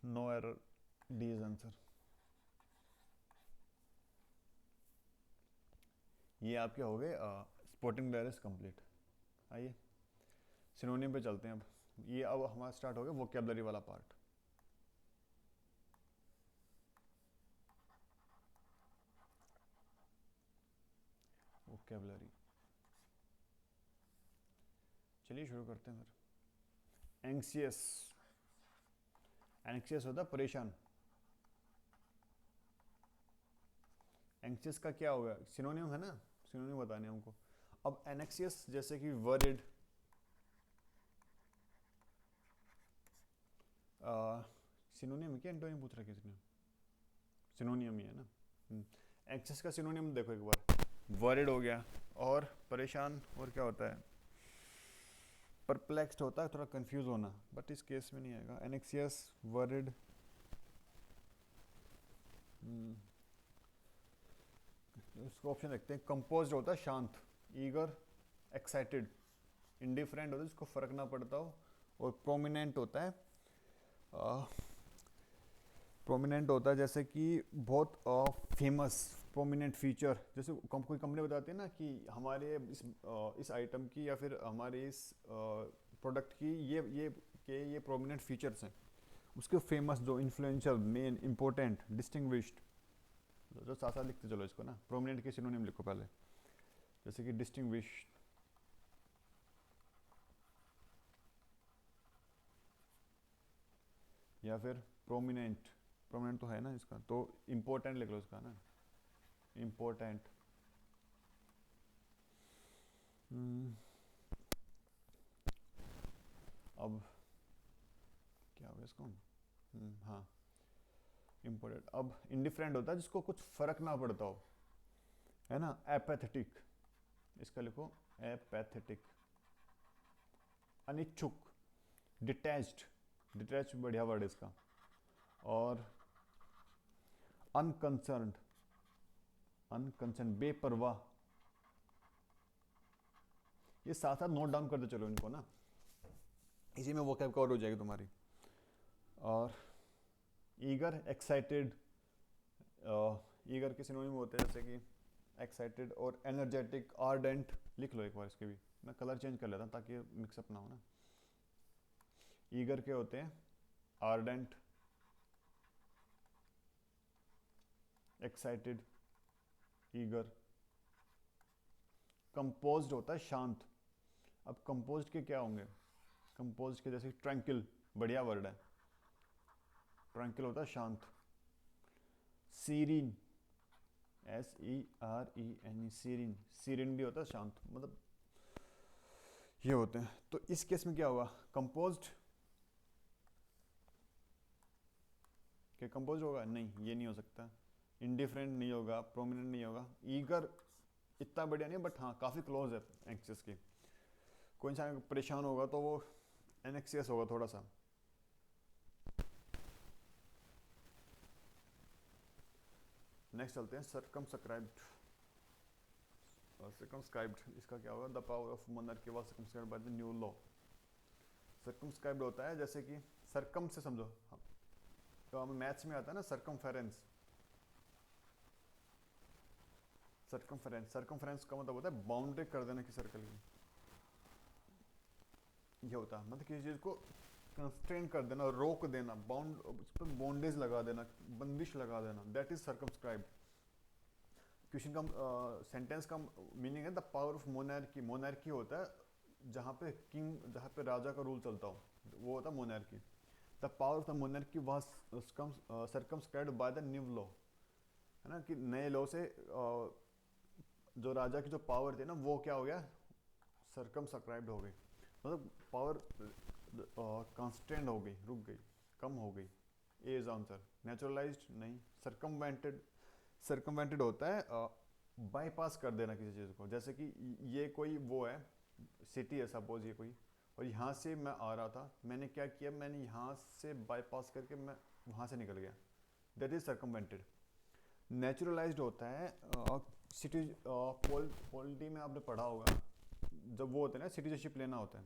No error, D is answer. ये आपके हो गए स्पोर्टिंग डायरेक्ट कंप्लीट। आइए सिनोनिम पे चलते हैं अब। ये अब हमारा स्टार्ट हो गया वोकेबलरी वाला पार्ट। वोकेबलरी, चलिए शुरू करते हैं फिर। एंक्सियस, एंक्सियस होता है परेशान। एंक्सियस का क्या होगा, सिनोनिम है ना, सिनोनिम बताने हमको। अब एनेक्सियस जैसे कि वरिड, सिनोनियम क्या एंटोनिम पूछ रहा है किसने, सिनोनियम ही है ना। एंक्सियस का सिनोनियम देखो एक बार, वरिड हो गया, और परेशान, और क्या होता है, परप्लेक्स्ड होता है, थोड़ा कंफ्यूज होना, बट इस केस में नहीं आएगा। एनेक्सियस, वरिड, इसको ऑप्शन देखते हैं। कंपोज्ड होता है शांत, ईगर, एक्साइटेड, इंडिफरेंट होता है जिसको फर्क ना पड़ता हो, और प्रोमिनेंट होता है, प्रोमिनेंट होता है जैसे कि बहुत फेमस, प्रोमिनेंट फीचर, जैसे कोई कंपनी बताती है ना कि हमारे इस आइटम की या फिर हमारे इस प्रोडक्ट की ये प्रोमिनेंट फीचर्स हैं, उसके फेमस, जो इन्फ्लुएंशियल, मेन, इंपॉर्टेंट, डिस्टिंग्विश्ड, जो साथ साथ लिखते चलो इसको ना, प्रोमिनेंट के सिनोनिम लिखो पहले, जैसे कि डिस्टिंग्विश्ड, या फिर प्रोमिनेंट, प्रोमिनेंट तो है ना इसका, तो इम्पोर्टेंट लिख लो इसका ना, इम्पोर्टेंट। अब क्या होगा इसको, हाँ, इम्पोर्टेंट। अब इंडिफरेंट होता है जिसको कुछ फर्क ना पड़ता हो, है ना। एपैथेटिक, इसका लिखो एपैथेटिक। अनिच्छुक, डिटैच्ड, डिटैच बढ़िया वर्ड इसका। और अनकंसर्न्ड, अनकंसर्न, बेपरवाह। ये साथ साथ नोट डाउन करते चलो इनको ना, इसी में वोकैब कवर हो जाएगी तुम्हारी। और ईगर, एक्साइटेड, ईगर के सिनोनिम होते हैं जैसे कि एक्साइटेड और एनर्जेटिक, आर्डेंट, लिख लो एक बार इसके भी, मैं कलर चेंज कर लेता हूँ ताकि मिक्सअप ना हो ना। ईगर के होते हैं आर्डेंट, एक्साइटेड, ईगर। कंपोज्ड होता है शांत। अब कंपोज्ड के क्या होंगे, कंपोज्ड के जैसे ट्रैंकिल, बढ़िया वर्ड है, ट्रैंकिल होता है शांत। सीरीन, SEREN, सीरीन, सीरीन भी होता है शांत, मतलब ये होते हैं। तो इस केस में क्या होगा, कंपोज्ड, क्या कंपोज होगा, नहीं ये नहीं हो सकता। इंडिफरेंट नहीं होगा, प्रोमिनेंट नहीं होगा। ईगर इतना बढ़िया नहीं, बट हाँ काफ़ी क्लोज है एंक्सियस की। कोई इंसान परेशान होगा तो वो एनेक्सियस होगा थोड़ा सा। नेक्स्ट चलते हैं सर्कमस्क्राइब्ड। सर्कमस्क्राइब्ड इसका क्या होगा, the power of monarchy was circumscribed by the new law. Circumscribed होता है जैसे कि सर्कम से समझो, तो हमें मैथ्स में आता है ना सर्कमफेरेंस। सर्कमफेरेंस का मतलब होता है बाउंड्री कर देना किसी सर्कल की, ये होता है मतलब किसी चीज को कंस्ट्रेन कर देना, रोक देना, बाउंड उस पर बॉन्डेज लगा देना, बंदिश लगा देना, दैट इज सर्कमस्क्राइब्ड। क्वेश्चन का सेंटेंस का मीनिंग है the power of monarchy. Monarchy होता है जहाँ पे किंग, जहाँ पे राजा का रूल चलता हो, वो होता है monarchy. The power of the monarchy was circumscribed by the new law, है ना, कि नए लॉ से जो राजा की जो पावर थी ना वो क्या हो गया, सर्कमस्क्राइब्ड हो गई, मतलब पावर कंस्ट्रेंड हो गई, रुक गई, कम हो गई। ए इज आंसर। नेचुरलाइज्ड नहीं, सर्कमवेंटेड। सर्कमवेंटेड होता है बाईपास कर देना किसी चीज़ को, जैसे कि ये कोई वो है, सिटी है सपोज ये कोई, और यहाँ से मैं आ रहा था, मैंने क्या किया, मैंने यहाँ से बाईपास करके मैं वहाँ से निकल गया, दैट इज सर्कमवेंटेड। नेचुरलाइज्ड होता है सिटी, पॉलिटी में आपने पढ़ा होगा, जब वो होता है ना सिटीजनशिप लेना होता है,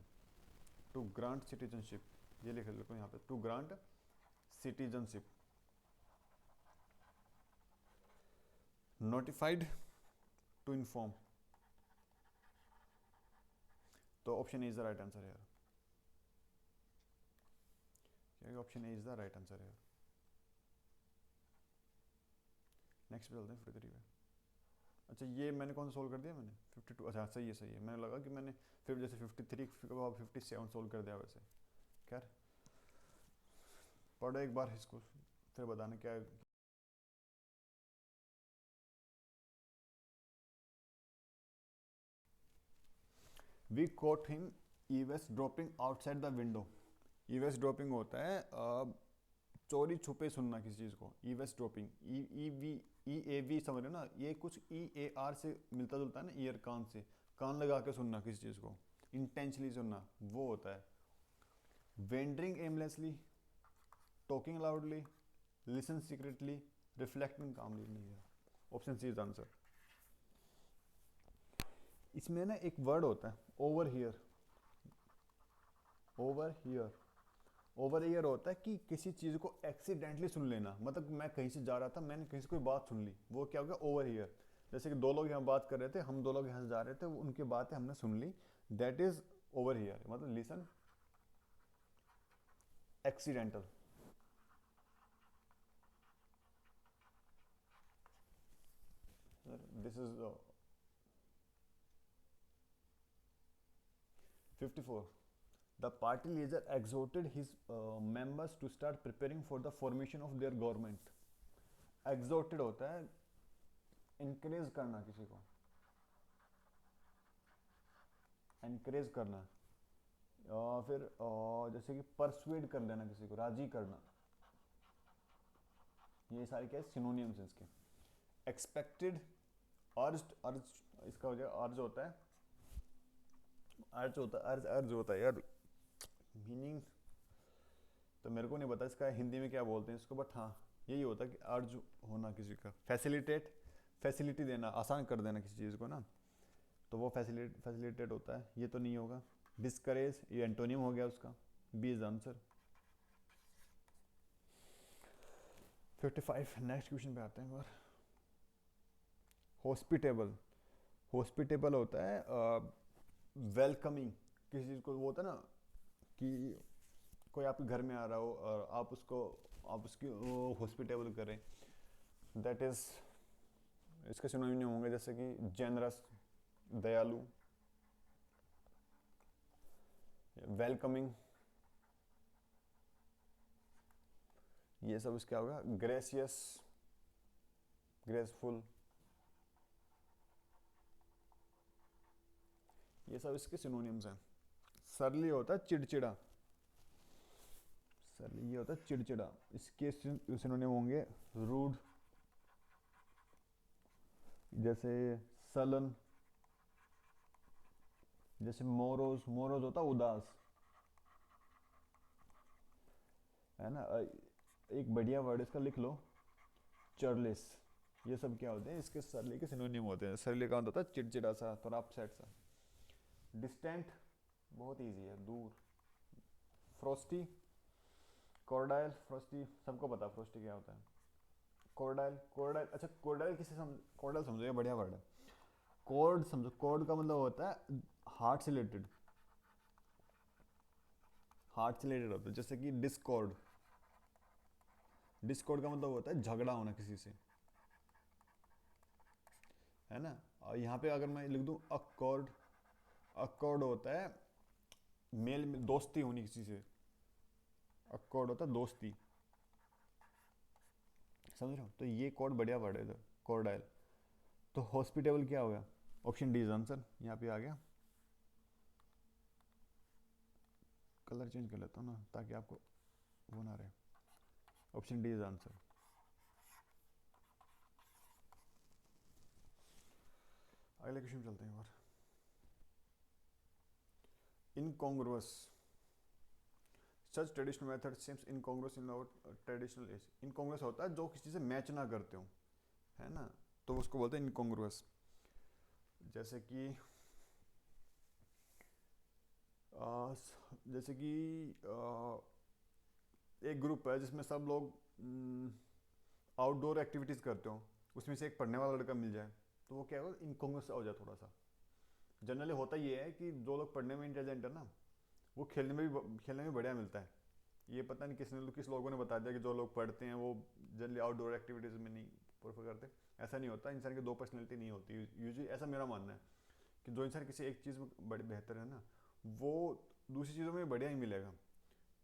टू ग्रांट सिटीजनशिप, ये लिख लो यहाँ पे, to grant citizenship. Notified, to inform, तो option A is the right answer है, option A is the right answer है। नेक्स्ट पे चलते हैं 53 पे। अच्छा ये मैंने कौन सा सोल्व कर दिया, मैंने 52, अच्छा सही है सही है, मैंने लगा कि मैंने फिर जैसे 53 के बाद 57 सोल्व कर दिया वैसे। खैर पढ़ो एक बार इसको फिर बताना क्या है। We caught him eavesdropping outside the window. Eavesdropping होता है चोरी छुपे सुनना किसी चीज़ को, ईवेस ड्रॉपिंग, ई ए वी समझ रहे हो ना, ये कुछ ई ए आर से मिलता जुलता है ना, ईयर कान से, कान लगा के सुनना किसी चीज़ को, इंटेंशनली सुनना, वो होता है। Wandering aimlessly, talking loudly, listen secretly, reflecting calmly, नहीं है, ऑप्शन सी इज आंसर। इसमें ना एक वर्ड होता है over here. Over here, over year होता है कि किसी चीज़ को एक्सीडेंटली सुन लेना, मतलब मैं कहीं से जा रहा था, मैंने कहीं से कोई बात सुन ली, वो क्या हो गया ओवर ईयर। जैसे कि दो लोग यहाँ बात कर रहे थे, हम दो लोग यहाँ से जा रहे थे, उनकी बातें हमने सुन ली, दैट इज ओवर ईयर, मतलब listen accidental. This is 54। The party leader exhorted his members to start preparing for the formation of their government. Exhorted होता है encourage करना किसी को, encourage करना, फिर जैसे कि persuade कर देना किसी को, राजी करना, ये सारे क्या है सिनोनियम्स हैं इसके। Expected, urged, urged इसका हो जाएगा, urge होता है, अर्ज होता है यार, मीनिंग तो मेरे को नहीं पता इसका हिंदी में क्या बोलते हैं इसको, बट हाँ यही होता है कि अर्ज होना किसी का, फैसिलिटेट, फैसिलिटी देना, आसान कर देना किसी चीज़ को ना, तो वो फैसिलिटेट होता है, ये तो नहीं होगा। डिस्करेज, ये एंटोनियम हो गया उसका, B is answer. 55। Next question पे आते हैं एक बार। हॉस्पिटेबल, हॉस्पिटेबल होता है वेलकमिंग किसी चीज़ को, वो होता है ना कि कोई आपके घर में आ रहा हो और आप उसकी हॉस्पिटेबल करें, दैट इज, इसका सिनोनिम होंगे जैसे कि जेनरस, दयालु, वेलकमिंग, ये सब इसका होगा ग्रेसियस, ग्रेसफुल, ये सब इसके सिनोनिम्स हैं। सरली होता है चिड़चिड़ा, सरली ये होता है चिड़चिड़ा, इसके सिनोनिम होंगे रूड, जैसे सलन, जैसे मोरोज, मोरोज होता है उदास, है ना। एक बढ़िया वर्ड इसका लिख लो, चर्लिस, ये सब क्या होते हैं, इसके सरली के सिनोनिम होते हैं। सरली का होता है चिड़चिड़ा सा, थोड़ा अपसेट सा। डिस्टेंट बहुत इजी है, दूर। फ्रोस्टी, कोरडाइल, फ्रोस्टी सबको पता फ्रोस्टी क्या होता है। कोरडाइल, कोरडाइल, अच्छा कोरडाइल किसे समझ, कोरडाइल समझो, ये बढ़िया वर्ड है। कोर्ड समझो, कोर्ड का मतलब होता है हार्ट से रिलेटेड, हार्ट से रिलेटेड होता है। जैसे कि डिस्कॉर्ड, डिस्कॉर्ड का मतलब होता है झगड़ा होना किसी से, है ना। और यहाँ पे अगर मैं लिख दूँ अकॉर्ड, अकॉर्ड होता है मेल में दोस्ती होनी किसी से, अकॉर्ड होता है दोस्ती, समझ रहे हो। तो ये कोड बढ़िया वर्ड है इधर, कोरडाइल। तो हॉस्पिटेबल क्या हो गया, ऑप्शन डी इज आंसर, यहाँ पे आ गया। कलर चेंज कर लेता हूँ ना ताकि आपको वो ना रहे, ऑप्शन डी इज आंसर। अगले क्वेश्चन चलते हैं और incongruous, such traditional method seems incongruous in our traditional age. Incongruous होता है जो किसी से मैच ना करते हो, है ना, तो उसको बोलते हैं इनकॉन्ग्रुअस। जैसे कि जैसे कि एक ग्रुप है जिसमें सब लोग आउटडोर एक्टिविटीज़ करते हो, उसमें से एक पढ़ने वाला लड़का मिल जाए, तो वो क्या होगा, इनकॉन्ग्रुअस हो जाए थोड़ा सा। जनरली होता ये है कि जो लोग पढ़ने में इंटेलिजेंट है ना, वो खेलने में बढ़िया मिलता है। ये पता नहीं किस लोगों ने बता दिया कि जो लोग पढ़ते हैं वो जनरली आउटडोर एक्टिविटीज़ में नहीं प्रेफर करते। ऐसा नहीं होता, इंसान की दो पर्सनैलिटी नहीं होती यूजली, ऐसा मेरा मानना है कि जो इंसान किसी एक चीज़ में बड़ी बेहतर है ना, वो दूसरी चीज़ों में बढ़िया ही मिलेगा।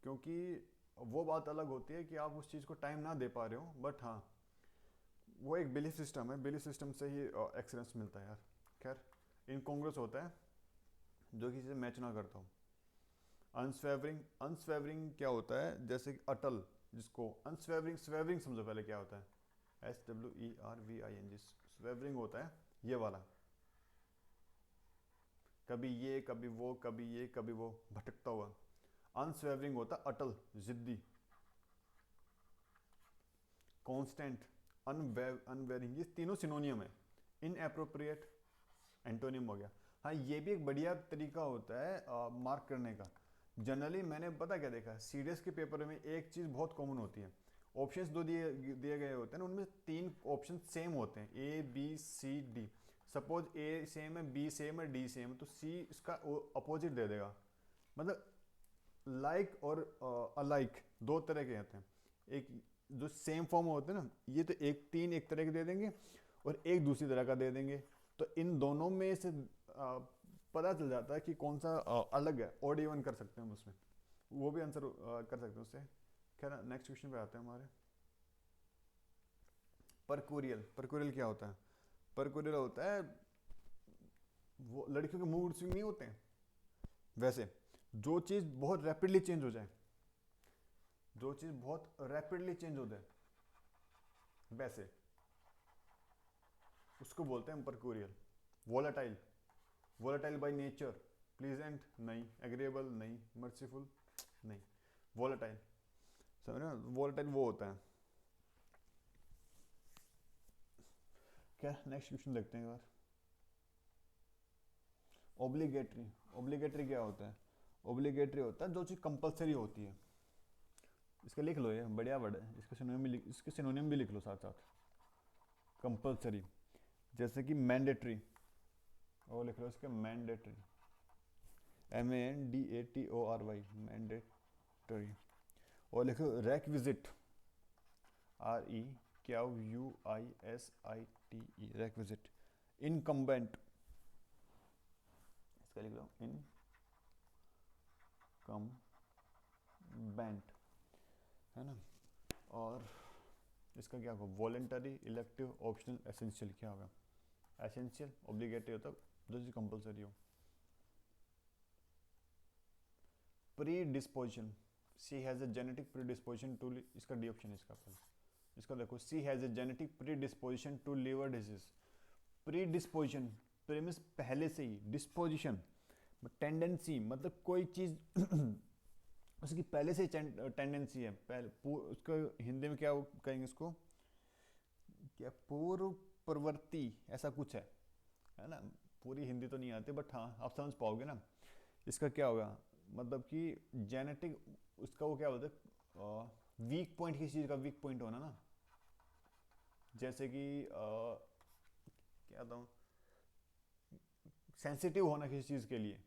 क्योंकि वो बात अलग होती है कि आप उस चीज़ को टाइम ना दे पा रहे हो, बट हाँ वो एक बिलीफ सिस्टम है, बिलीफ सिस्टम से ही एक्सलेंस मिलता है यार। खैर इनकॉन्ग्रुअस होता है जो किसी से मैच ना करता हो। अनस्वेवरिंग, अनस्वेवरिंग क्या होता है, जैसे कि अटल, जिसको अनस्वेवरिंग, स्वेवरिंग समझो पहले क्या होता है, SWERVING, स्वेवरिंग होता है ये वाला, कभी ये कभी वो, कभी ये कभी वो, भटकता हुआ। अनस्वेवरिंग होता है अटल, जिद्दी। कांस्टेंट, अनवेरिंग, ये तीनों सिनोनियम है। इनएप्रोप्रिएट एंटोनिम हो गया। हाँ ये भी एक बढ़िया तरीका होता है मार्क करने का। जनरली मैंने पता क्या देखा, सीडीएस के पेपर में एक चीज़ बहुत कॉमन होती है, ऑप्शंस दो दिए दिए गए होते हैं ना, उनमें तीन ऑप्शन सेम होते हैं, A B C D। Suppose A same है, बी सेम है, डी सेम है, तो सी इसका अपोजिट दे देगा। मतलब लाइक और अलाइक दो तरह के होते हैं। एक जो सेम फॉर्म होते हैं ना, ये तो एक तीन एक तरह के दे देंगे और एक दूसरी तरह का दे देंगे। तो इन दोनों में से पता चल जाता है कि कौन सा अलग है, ऑड इवन कर सकते हैं हम उसमें, वो भी आंसर कर सकते हैं उससे। खैर नेक्स्ट क्वेश्चन पे आते हैं हमारे। परकुरियल, परकुरियल क्या होता है, परकुरियल होता है वो लड़कियों के मूड स्विंग नहीं होते हैं, वैसे जो चीज़ बहुत रैपिडली चेंज हो जाए, जो चीज़ बहुत रैपिडली चेंज हो जाए वैसे, उसको बोलते हैं mercurial. Volatile, volatile by nature, pleasant नहीं, एग्रीएबल नहीं, मर्सीफुल नहीं, वोलाटाइल, समझ रहे हो, वोलाटाइल वो होता है। क्या, नेक्स्ट क्वेश्चन देखते हैं एक बार। ओब्लिगेटरी, ओब्लिगेटरी क्या होता है, ओब्लिगेटरी होता है जो चीज़ कंपलसरी होती है। इसका लिख लो, ये बढ़िया वर्ड है, इसके सिनोनिम भी इसके सिनोनिम भी लिख लो साथ साथ। कंपलसरी, जैसे कि मैंडेटरी, और लिख लो इसके मैंडेटरी, MANDATORY, मैंडेटरी। और लिखो रेक्विजिट, REQUISITE, रेक्विजिट। इनकम्बेंट, इसका लिख लो इनकम्बेंट, है ना। और इसका क्या होगा, वॉलेंटरी, इलेक्टिव, ऑप्शनल, एसेंशियल क्या होगा। एसेंशियल ऑब्लिगेटरी होता है जो चीज़ कंपलसरी हो। Predisposition, she has a genetic predisposition to, इसका डी ऑप्शन है इसका पहले। इसका देखो, she has a genetic predisposition to liver disease. Predisposition, premise पहले से ही, डिस्पोजिशन टेंडेंसी, मतलब कोई चीज़ उसकी पहले से ही टेंडेंसी है, पहले उसका हिंदी में क्या कहेंगे इसको, क्या पूर्व प्रवृत्ति ऐसा कुछ है ना। पूरी हिंदी तो नहीं आती बट हाँ आप समझ पाओगे ना। इसका क्या होगा, मतलब कि जेनेटिक, उसका वो क्या बोलते हैं, वीक पॉइंट, किसी चीज़ का वीक पॉइंट होना ना। जैसे कि क्या बताऊँ, सेंसिटिव होना किसी चीज़ के लिए,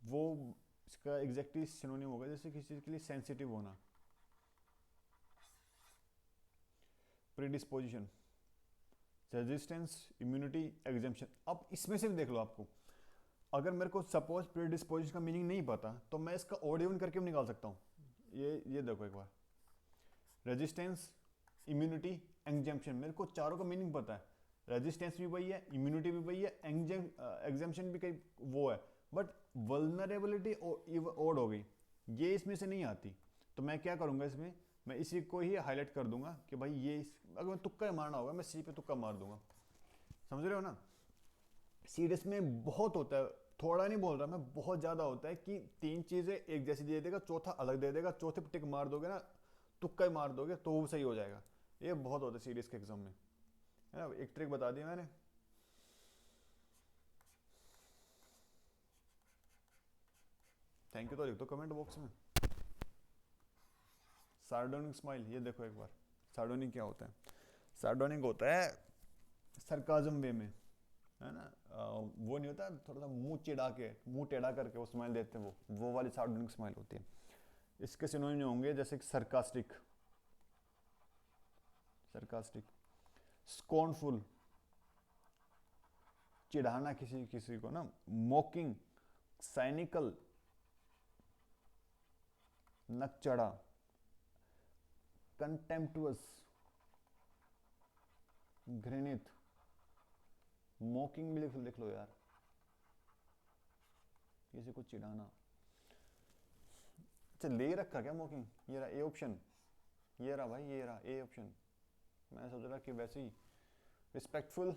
वो इसका एग्जैक्टली सिनोनिम होगा। जैसे किसी चीज़ के लिए सेंसिटिव होना, प्रीडिस्पोजिशन, रेजिस्टेंस, इम्यूनिटी, एग्जेम्पशन। अब इसमें से भी देख लो आपको, अगर मेरे को सपोज प्रीडिस्पोजिशन का मीनिंग नहीं पता तो मैं इसका ऑड इवन करके भी निकाल सकता हूँ। ये देखो एक बार, रेजिस्टेंस, इम्यूनिटी, एग्जेम्पशन, मेरे को चारों का मीनिंग पता है। रेजिस्टेंस भी वही है, इम्यूनिटी भी वही है, एग्जेम्पशन भी कई वो है, बट वल्नरेबिलिटी ओड हो गई, ये इसमें से नहीं आती। तो मैं क्या करूँगा इसमें, मैं इसी को ही हाईलाइट कर दूंगा कि भाई ये अगर मैं तुक्का मारना होगा मैं सी पे तुक्का मार दूंगा। समझ रहे हो ना। सीडीएस में बहुत होता है, थोड़ा नहीं बोल रहा मैं, बहुत ज़्यादा होता है कि तीन चीज़ें एक जैसी दे देगा, चौथा अलग दे देगा, चौथे पे टिक मार दोगे ना, तुक्का ही मार दोगे तो वो सही हो जाएगा। ये बहुत होता है सीडीएस के एग्जाम में, है ना। एक ट्रिक बता दी मैंने। थैंक यू तो लिख दो कमेंट बॉक्स में। सार्डोनिक स्माइल, ये देखो एक बार, सार्डोनिक क्या होता है। सार्डोनिक होता है सरकाजम वे में, है ना। वो नहीं होता थोड़ा सा मुंह चिढ़ा के, मुंह टेढ़ा करके वो स्माइल देते हैं, वो वाली सार्डोनिक स्माइल होती है। इसके सिनोनिम होंगे जैसे सरकास्टिक, सरकास्टिक, स्कॉर्नफुल, चिढ़ाना किसी किसी को ना, मॉकिंग, साइनिकल, नकचढ़ा, कंटेम्प्टुअस, घृणित। मॉकिंग भी लिख लो यार, किसी को चिढ़ाना। अच्छा ले रखा क्या मॉकिंग, ये रहा ए ऑप्शन, ये रहा भाई, ये रहा ए ऑप्शन। मैं सोच रहा कि वैसे ही रिस्पेक्टफुल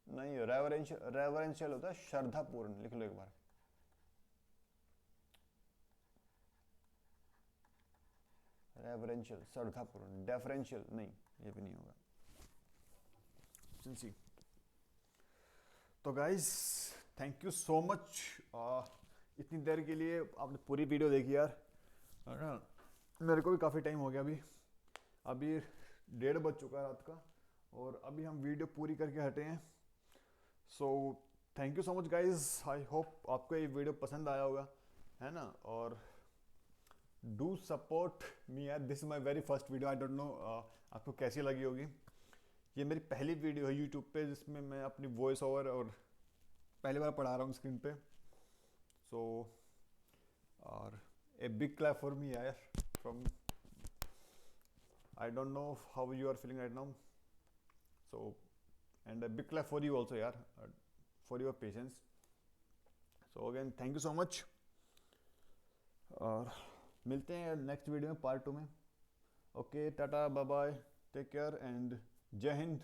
नहीं, रेवरेंशियल होता है, श्रद्धापूर्ण, लिख लो एक बार। रेवरेंशियल, श्रद्धापूर्ण, डेफरेंशियल नहीं, ये भी नहीं होगा। Option C. तो guys thank you so much, इतनी देर के लिए आपने पूरी वीडियो देखी यार, है ना। मेरे को भी काफ़ी टाइम हो गया, अभी 1:30 बज चुका है रात का, और अभी हम वीडियो पूरी करके हटे हैं। So thank you so much guys, I hope आपको ये वीडियो पसंद आया होगा, है ना। और डू सपोर्ट मी यार, this is my very first video, I don't no आपको कैसी लगी होगी। ये मेरी पहली वीडियो है यूट्यूब पे जिसमें मैं अपनी वॉइस ओवर और पहली बार पढ़ा रहा हूँ स्क्रीन पे। सो और a big clap for me यार, from, I don't know how you are feeling right now, so and a big clap for you also यार, for your patience. So again thank you so much, और मिलते हैं next video में part 2 में। Okay tata bye bye, take care and जय हिंद।